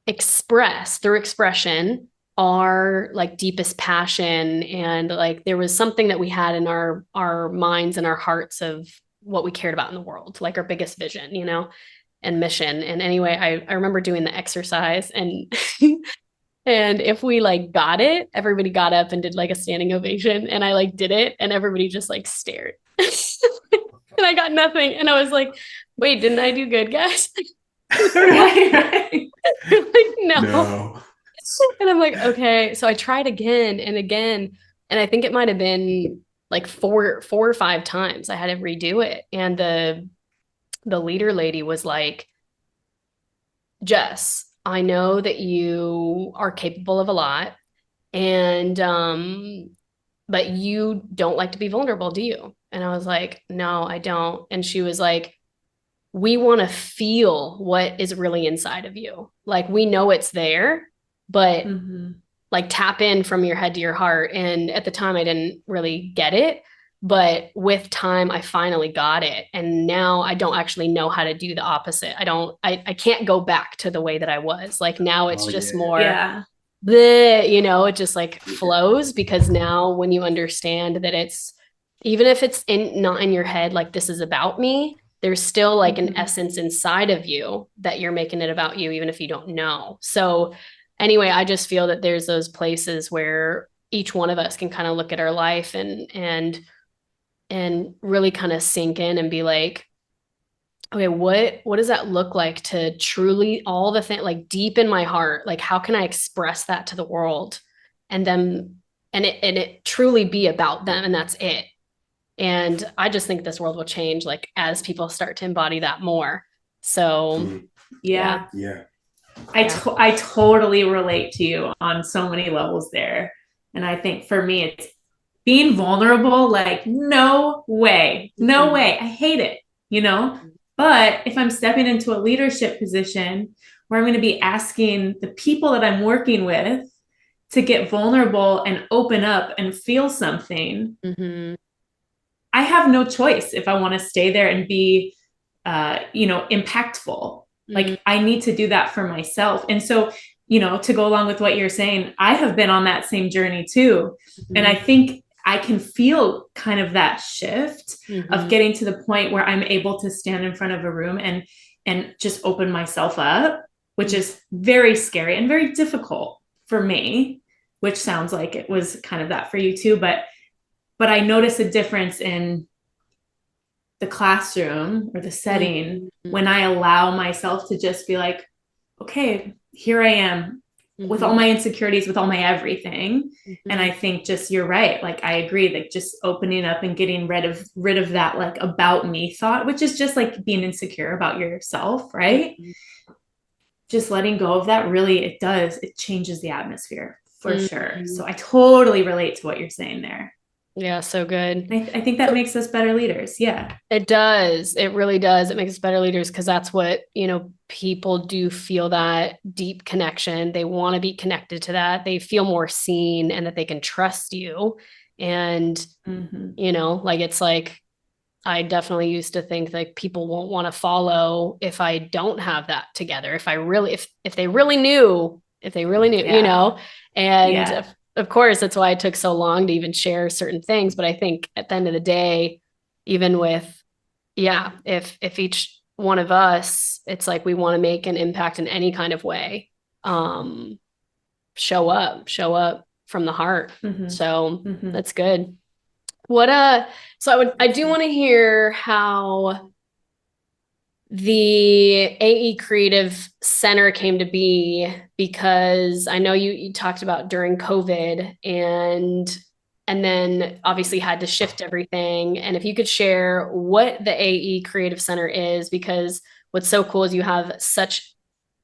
express through expression our like deepest passion. And like there was something that we had in our minds and our hearts of what we cared about in the world, like our biggest vision, and mission. And anyway, I remember doing the exercise, and and if we like got it, everybody got up and did like a standing ovation, and I like did it and everybody just like stared. And I got nothing. And I was like, Wait, didn't I do good, guys? Right. Like, no. No. And I'm like, okay. So I tried again and again. And I think it might have been like four or five times I had to redo it. And the leader lady was like, Jess, I know that you are capable of a lot. And but you don't like to be vulnerable, do you? And I was like, no, I don't. And she was like, we want to feel what is really inside of you. Like we know it's there, but like tap in from your head to your heart. And at the time I didn't really get it, but with time I finally got it. And now I don't actually know how to do the opposite. I can't go back to the way that I was. Like now it's just more it just like flows, because now when you understand that it's, even if it's not in your head, like this is about me, there's still like an essence inside of you that you're making it about you, even if you don't know. So anyway, I just feel that there's those places where each one of us can kind of look at our life and really kind of sink in and be like, okay, what does that look like to truly, all the thing like deep in my heart, like how can I express that to the world, and then and it truly be about them, and that's it. And I just think this world will change like as people start to embody that more. So yeah. I I totally relate to you on so many levels there. And I think for me, it's being vulnerable, like, no way, I hate it, But if I'm stepping into a leadership position where I'm going to be asking the people that I'm working with to get vulnerable and open up and feel something, I have no choice if I want to stay there and be, impactful. Like I need to do that for myself. And so, to go along with what you're saying, I have been on that same journey too. And I think I can feel kind of that shift of getting to the point where I'm able to stand in front of a room and just open myself up, which is very scary and very difficult for me, which sounds like it was kind of that for you too. But I notice a difference in the classroom or the setting when I allow myself to just be like, okay, here I am with all my insecurities, with all my everything. And I think just, you're right. Like, I agree, like just opening up and getting rid of that, like about me thought, which is just like being insecure about yourself. Right. Just letting go of that, really, it changes the atmosphere for sure. So I totally relate to what you're saying there. Yeah, so good. I think that makes us better leaders. Yeah. It does. It really does. It makes us better leaders, because that's what, people do feel, that deep connection. They want to be connected to that. They feel more seen and that they can trust you. And, like, it's like, I definitely used to think like people won't want to follow if I don't have that together. If they really knew, and of course, that's why it took so long to even share certain things. But I think at the end of the day, even with, if each one of us, it's like we want to make an impact in any kind of way, show up from the heart. So that's good. I do want to hear how the AE Creative Center came to be, because I know you talked about during COVID and then obviously had to shift everything. And if you could share what the AE Creative Center is, because what's so cool is you have such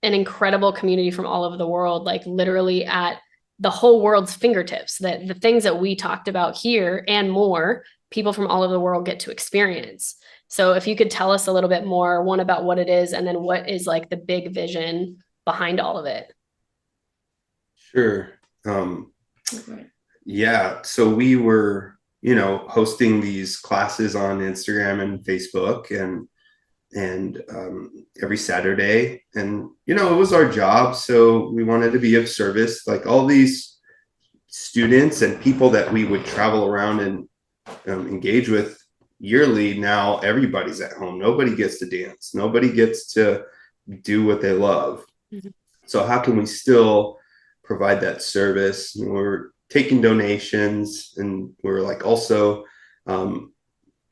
an incredible community from all over the world, like literally at the whole world's fingertips, that the things that we talked about here and more, people from all over the world get to experience. So if you could tell us a little bit more, one, about what it is, and then what is like the big vision behind all of it. Sure. Yeah. So we were, hosting these classes on Instagram and Facebook and every Saturday, and, it was our job. So we wanted to be of service, like all these students and people that we would travel around and engage with yearly. Now everybody's at home. Nobody gets to dance. Nobody gets to do what they love. So how can we still provide that service? And we're taking donations, and we're like also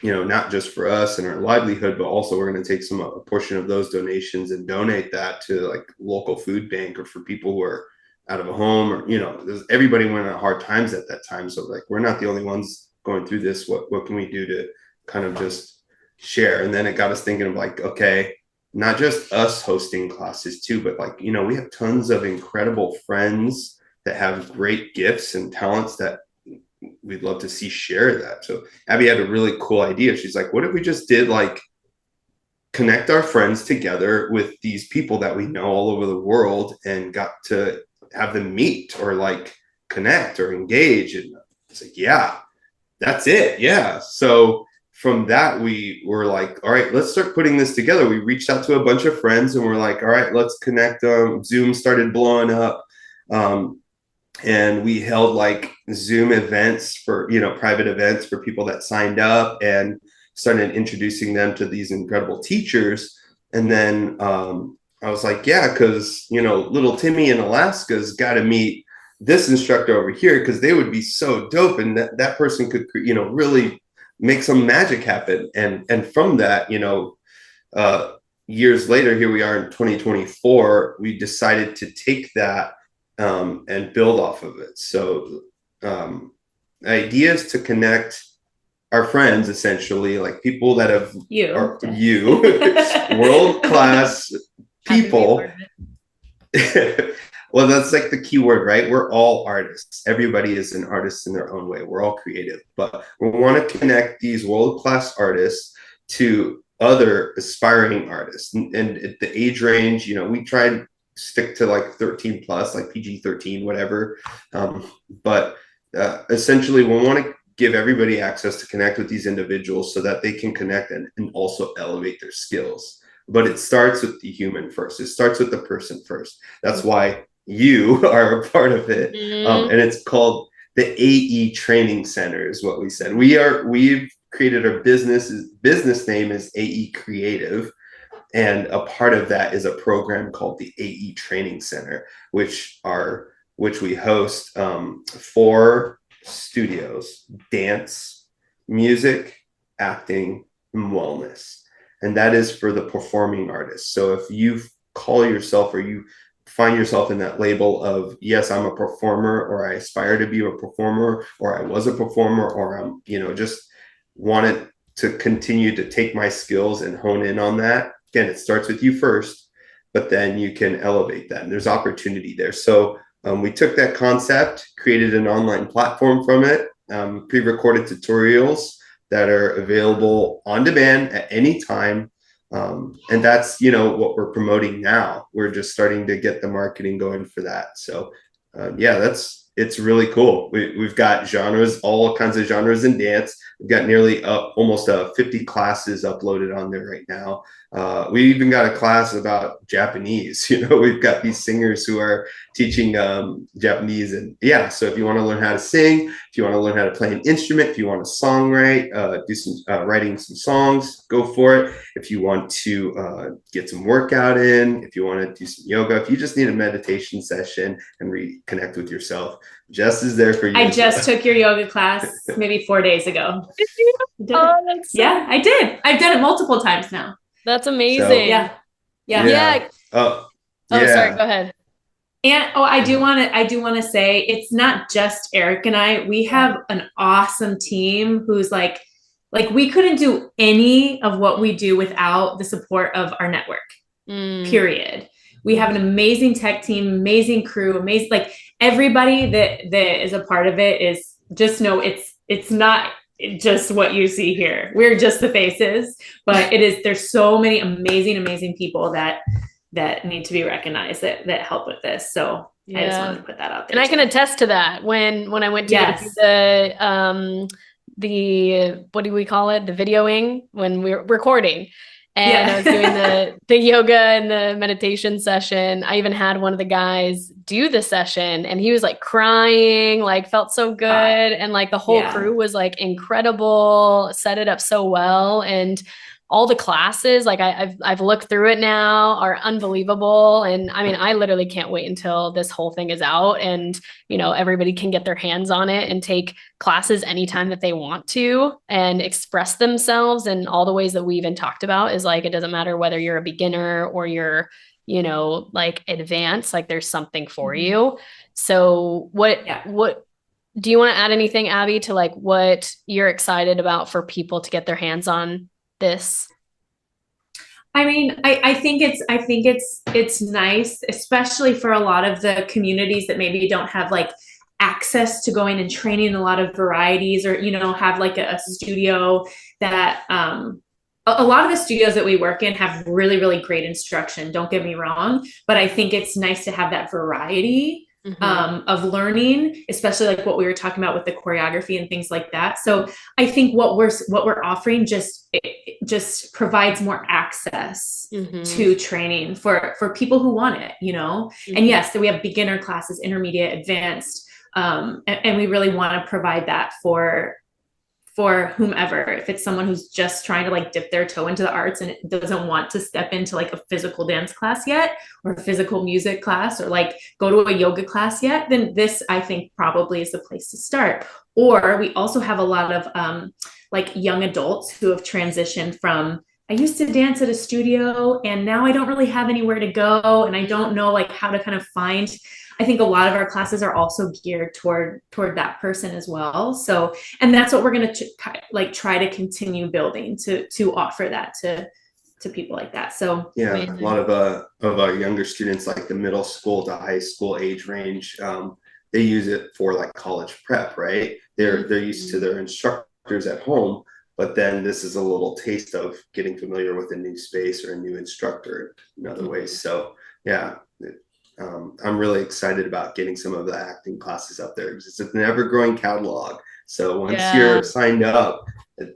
not just for us and our livelihood, but also we're going to take a portion of those donations and donate that to like local food bank or for people who are out of a home, or everybody went on hard times at that time. So like we're not the only ones going through this. What can we do to kind of just share? And then it got us thinking of like, okay, not just us hosting classes too, but like, we have tons of incredible friends that have great gifts and talents that we'd love to see share that. So Abby had a really cool idea. She's like, what if we just did like connect our friends together with these people that we know all over the world and got to have them meet or like connect or engage? And it's like, yeah, that's it. Yeah. So from that, we were like, all right, let's start putting this together. We reached out to a bunch of friends and we're like, all right, let's connect. Zoom started blowing up. And we held like Zoom events for, private events for people that signed up, and started introducing them to these incredible teachers. And then I was like, yeah, because, little Timmy in Alaska's got to meet this instructor over here, because they would be so dope. And that person could, really make some magic happen. And from that, years later, here we are in 2024, we decided to take that and build off of it. So ideas to connect our friends, essentially, like people that have world-class people. Well, that's like the key word, right? We're all artists. Everybody is an artist in their own way. We're all creative, but we want to connect these world-class artists to other aspiring artists. And at the age range, we try stick to like 13 plus, like PG-13, whatever. But essentially we want to give everybody access to connect with these individuals so that they can connect and also elevate their skills. But it starts with the human first. It starts with the person first. That's why you are a part of it. And it's called the AE Training Center is what we said. We've created our business name is AE Creative. And a part of that is a program called the AE Training Center, which we host 4 studios: dance, music, acting, and wellness. And that is for the performing artists. So if you call yourself, or you find yourself in that label of, yes, I'm a performer, or I aspire to be a performer, or I was a performer, or I'm, just wanted to continue to take my skills and hone in on that. Again, it starts with you first, but then you can elevate that. And there's opportunity there. So we took that concept, created an online platform from it, pre-recorded tutorials that are available on demand at any time. And that's, what we're promoting now. We're just starting to get the marketing going for that. So it's really cool. We've got genres, all kinds of genres in dance. We've got nearly almost 50 classes uploaded on there right now. We even got a class about Japanese. We've got these singers who are teaching Japanese. And so if you want to learn how to sing, if you want to learn how to play an instrument, if you want to songwrite, do some writing some songs, go for it. If you want to get some workout in, if you want to do some yoga, if you just need a meditation session and reconnect with yourself, Jess is there for you. I just took your yoga class maybe 4 days ago. I did. I've done it multiple times now. That's amazing. So, yeah. Sorry, go ahead. And I do want to say, it's not just Eric and I. We have an awesome team who's like we couldn't do any of what we do without the support of our network. Period. We have an amazing tech team, amazing crew, amazing, like everybody that is a part of it is just know it's not just what you see here. We're just the faces, but there's so many amazing people that need to be recognized that help with this. So I just wanted to put that out there. And I can attest to that. When I went to the what do we call it? The videoing, when we were recording. And I was doing the yoga and the meditation session. I even had one of the guys do the session, and he was like crying, like felt so good. And like the whole crew was like incredible, set it up so well. And all the classes, like I've looked through it now, are unbelievable. And I mean, I literally can't wait until this whole thing is out and, you know, everybody can get their hands on it and take classes anytime that they want to and express themselves. And all the ways that we even talked about is like, it doesn't matter whether you're a beginner or you're, you know, like advanced, like there's something for you. So what do you want to add anything, Abby, to like what you're excited about for people to get their hands on this? I mean, I think it's nice, especially for a lot of the communities that maybe don't have like access to going and training in a lot of varieties, or, you know, have like a studio that a lot of the studios that we work in have really, really great instruction. Don't get me wrong, but I think it's nice to have that variety of learning, especially like what we were talking about with the choreography and things like that. So I think what we're offering just provides more access to training for people who want it, you know. And yes, so we have beginner classes, intermediate, advanced, and we really want to provide that for whomever. If it's someone who's just trying to like dip their toe into the arts and doesn't want to step into like a physical dance class yet, or a physical music class, or like go to a yoga class yet, then this, I think, probably is the place to start. Or we also have a lot of like young adults who have transitioned from, I used to dance at a studio and now I don't really have anywhere to go and I don't know like how to kind of find. I think a lot of our classes are also geared toward that person as well. So, and that's what we're going to like try to continue building to offer that to people like that. So yeah, a lot of our younger students, like the middle school to high school age range, they use it for like college prep, right? They're used to their instructors at home, but then this is a little taste of getting familiar with a new space or a new instructor in other ways. So yeah. I'm really excited about getting some of the acting classes up there. It's an ever-growing catalog. So once you're signed up,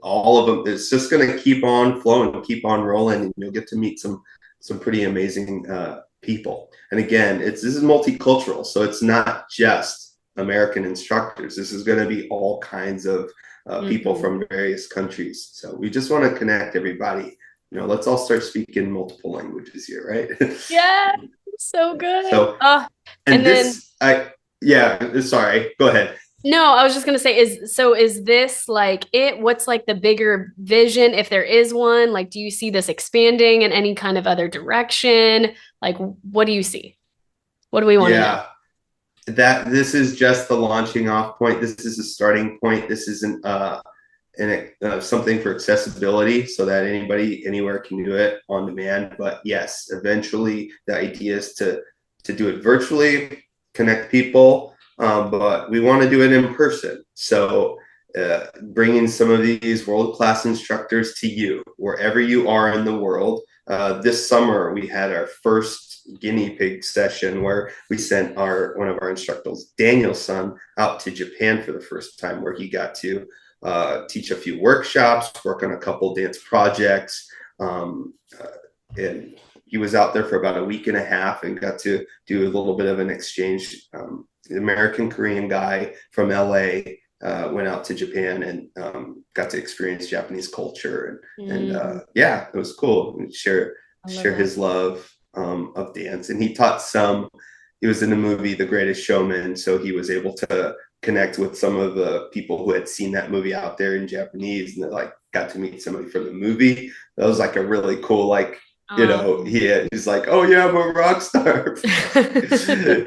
all of them, it's just going to keep on flowing, keep on rolling, and you'll get to meet some pretty amazing people. And again, this is multicultural, so it's not just American instructors. This is going to be all kinds of people from various countries. So we just want to connect everybody. You know, let's all start speaking multiple languages here, right? Yeah. So good. So, sorry, go ahead. No, I was just going to say, is this like what's like the bigger vision, if there is one? Like, do you see this expanding in any kind of other direction? Like, what do you see? What do we want to know? This is just the launching off point. This is a starting point. This isn't something for accessibility so that anybody anywhere can do it on demand. But yes, eventually the idea is to do it virtually, connect people, but we want to do it in person. So bringing some of these world-class instructors to you wherever you are in the world. This summer we had our first guinea pig session where we sent one of our instructors, Daniel's son, out to Japan for the first time, where he got to teach a few workshops, work on a couple dance projects, and he was out there for about a week and a half and got to do a little bit of an exchange. The American Korean guy from LA went out to Japan and got to experience Japanese culture, and it was cool. Share his love of dance, and he taught some. He was in the movie The Greatest Showman, so he was able to connect with some of the people who had seen that movie out there in Japanese, and like got to meet somebody from the movie. That was like a really cool, like, you know, he's like, oh yeah, I'm a rock star.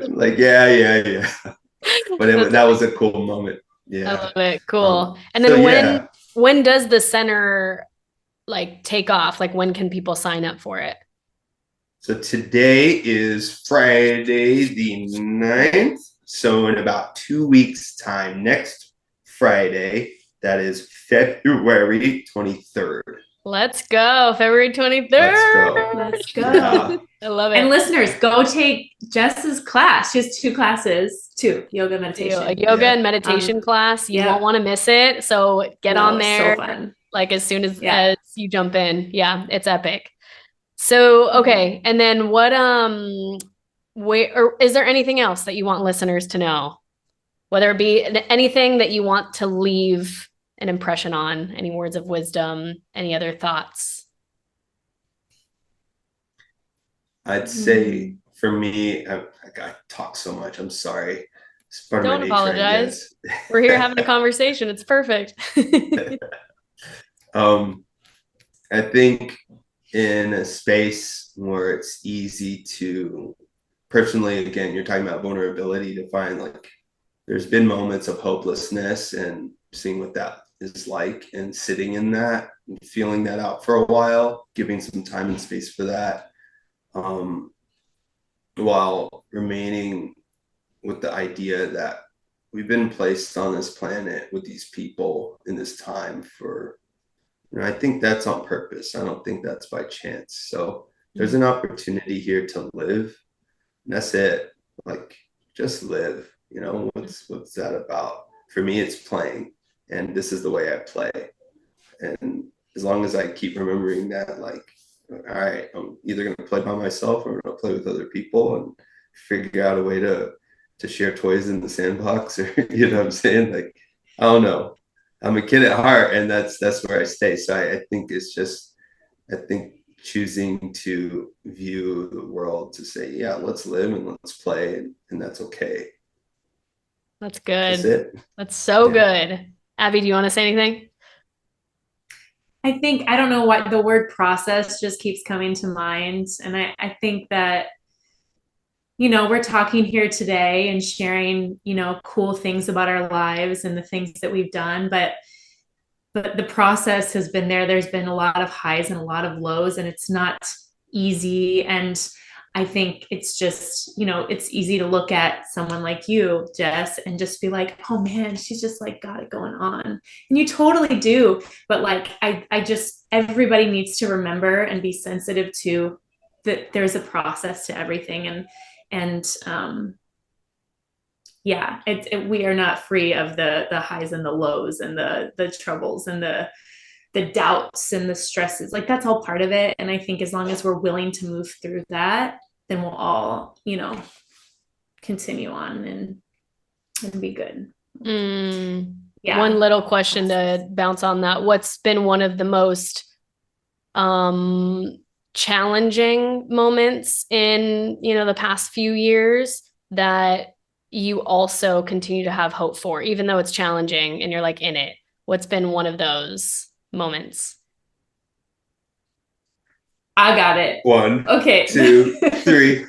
Like, yeah. But that was a cool moment. Yeah. I love it. Cool. And then when does the center like take off? Like, when can people sign up for it? So today is Friday the 9th. So in about 2 weeks' time, next Friday, that is February 23rd. Let's go. February 23rd. Let's go. Yeah. I love it. And listeners, go take Jess's class. She has 2 classes, yoga meditation. A yoga and meditation class. You won't want to miss it. So get on there. So fun. Like as soon as you jump in. Yeah, it's epic. So, okay. And then what, or is there anything else that you want listeners to know? Whether it be anything that you want to leave an impression on, any words of wisdom, any other thoughts? I'd say for me, I talk so much. I'm sorry. It's part of my Don't nature, I apologize. guess. We're here having a conversation. It's perfect. Um, I think in a space where it's easy to personally, again, you're talking about vulnerability, to find like there's been moments of hopelessness and seeing what that is like and sitting in that and feeling that out for a while, giving some time and space for that, um, while remaining with the idea that we've been placed on this planet with these people in this time for, I think that's on purpose. I don't think that's by chance. So there's an opportunity here to live. And that's it. Like, just live. What's that about? For me, it's playing, and this is the way I play. And as long as I keep remembering that, like, all right, I'm either gonna play by myself or I'm gonna play with other people and figure out a way to share toys in the sandbox, or what I'm saying? Like, I don't know. I'm a kid at heart, and that's where I stay. So I think it's just, I think choosing to view the world to say, yeah, let's live and let's play, and that's okay. That's That's good. it. That's so Yeah. good. Abby, do you want to say anything? I think, I don't know why the word process just keeps coming to mind. And I think that, we're talking here today and sharing, cool things about our lives and the things that we've done, but the process has been there. There's been a lot of highs and a lot of lows, and it's not easy. And I think it's just, it's easy to look at someone like you, Jess, and just be like, oh man, she's just like got it going on. And you totally do. But like, I just, everybody needs to remember and be sensitive to that there's a process to everything. And yeah, we are not free of the highs and the lows and the troubles and the doubts and the stresses. Like, that's all part of it. And I think as long as we're willing to move through that, then we'll all, continue on and be good. Yeah. One little question to bounce on that. What's been one of the most challenging moments in, the past few years that you also continue to have hope for, even though it's challenging and you're like in it? What's been one of those moments? I got it. 1, okay, 2, 3.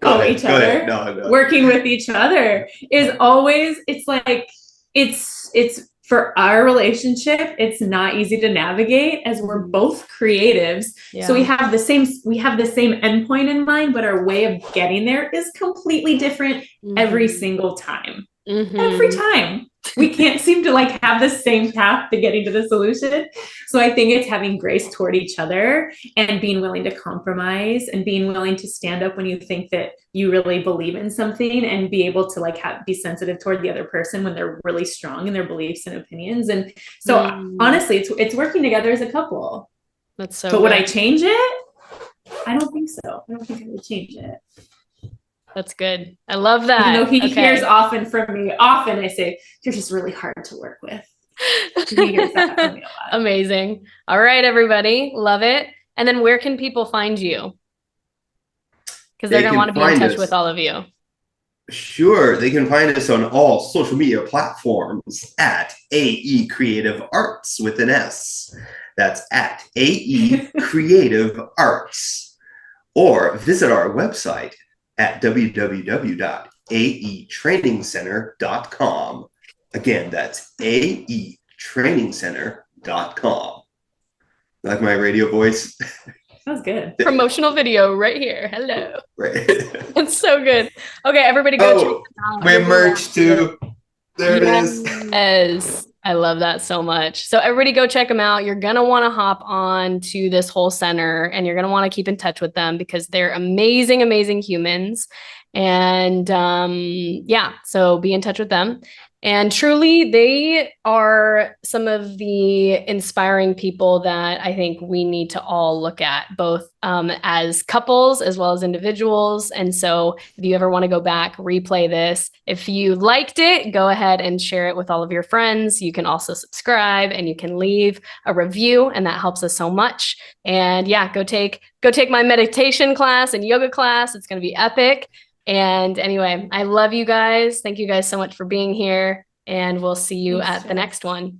Go ahead, each go other. ahead. No. Working with each other is always, it's like, it's for our relationship, it's not easy to navigate as we're both creatives. Yeah. So we have the same endpoint in mind, but our way of getting there is completely different every single time. Every time. We can't seem to like have the same path to getting to the solution. So I think it's having grace toward each other and being willing to compromise and being willing to stand up when you think that you really believe in something, and be able to like be sensitive toward the other person when they're really strong in their beliefs and opinions. And so honestly, it's working together as a couple. That's so But would I change it? I don't think so. I don't think I would change it. That's good. I love that. Even though he hears often from me, I say, you're just really hard to work with. He hears that from me a lot. Amazing. All right, everybody. Love it. And then where can people find you? Because they're going to want to be in touch with all of you. Sure. They can find us on all social media platforms at AE Creative Arts with an S. That's at AE Creative Arts. Or visit our website at www.aetrainingcenter.com. Again, that's aetrainingcenter.com. Like my radio voice? That was good. Promotional video right here. Hello. Right. That's so good. Okay, everybody go check them out. We have merch too. There it is. Yes. I love that so much. So everybody go check them out. You're going to want to hop on to this whole center, and you're going to want to keep in touch with them because they're amazing, amazing humans. And yeah, so be in touch with them. And truly, they are some of the inspiring people that I think we need to all look at, both as couples as well as individuals. And so if you ever want to go back, replay this, if you liked it, go ahead and share it with all of your friends. You can also subscribe and you can leave a review, and that helps us so much. And yeah, go take my meditation class and yoga class. It's going to be epic. And anyway, I love you guys. Thank you guys so much for being here, and we'll see you at the next one.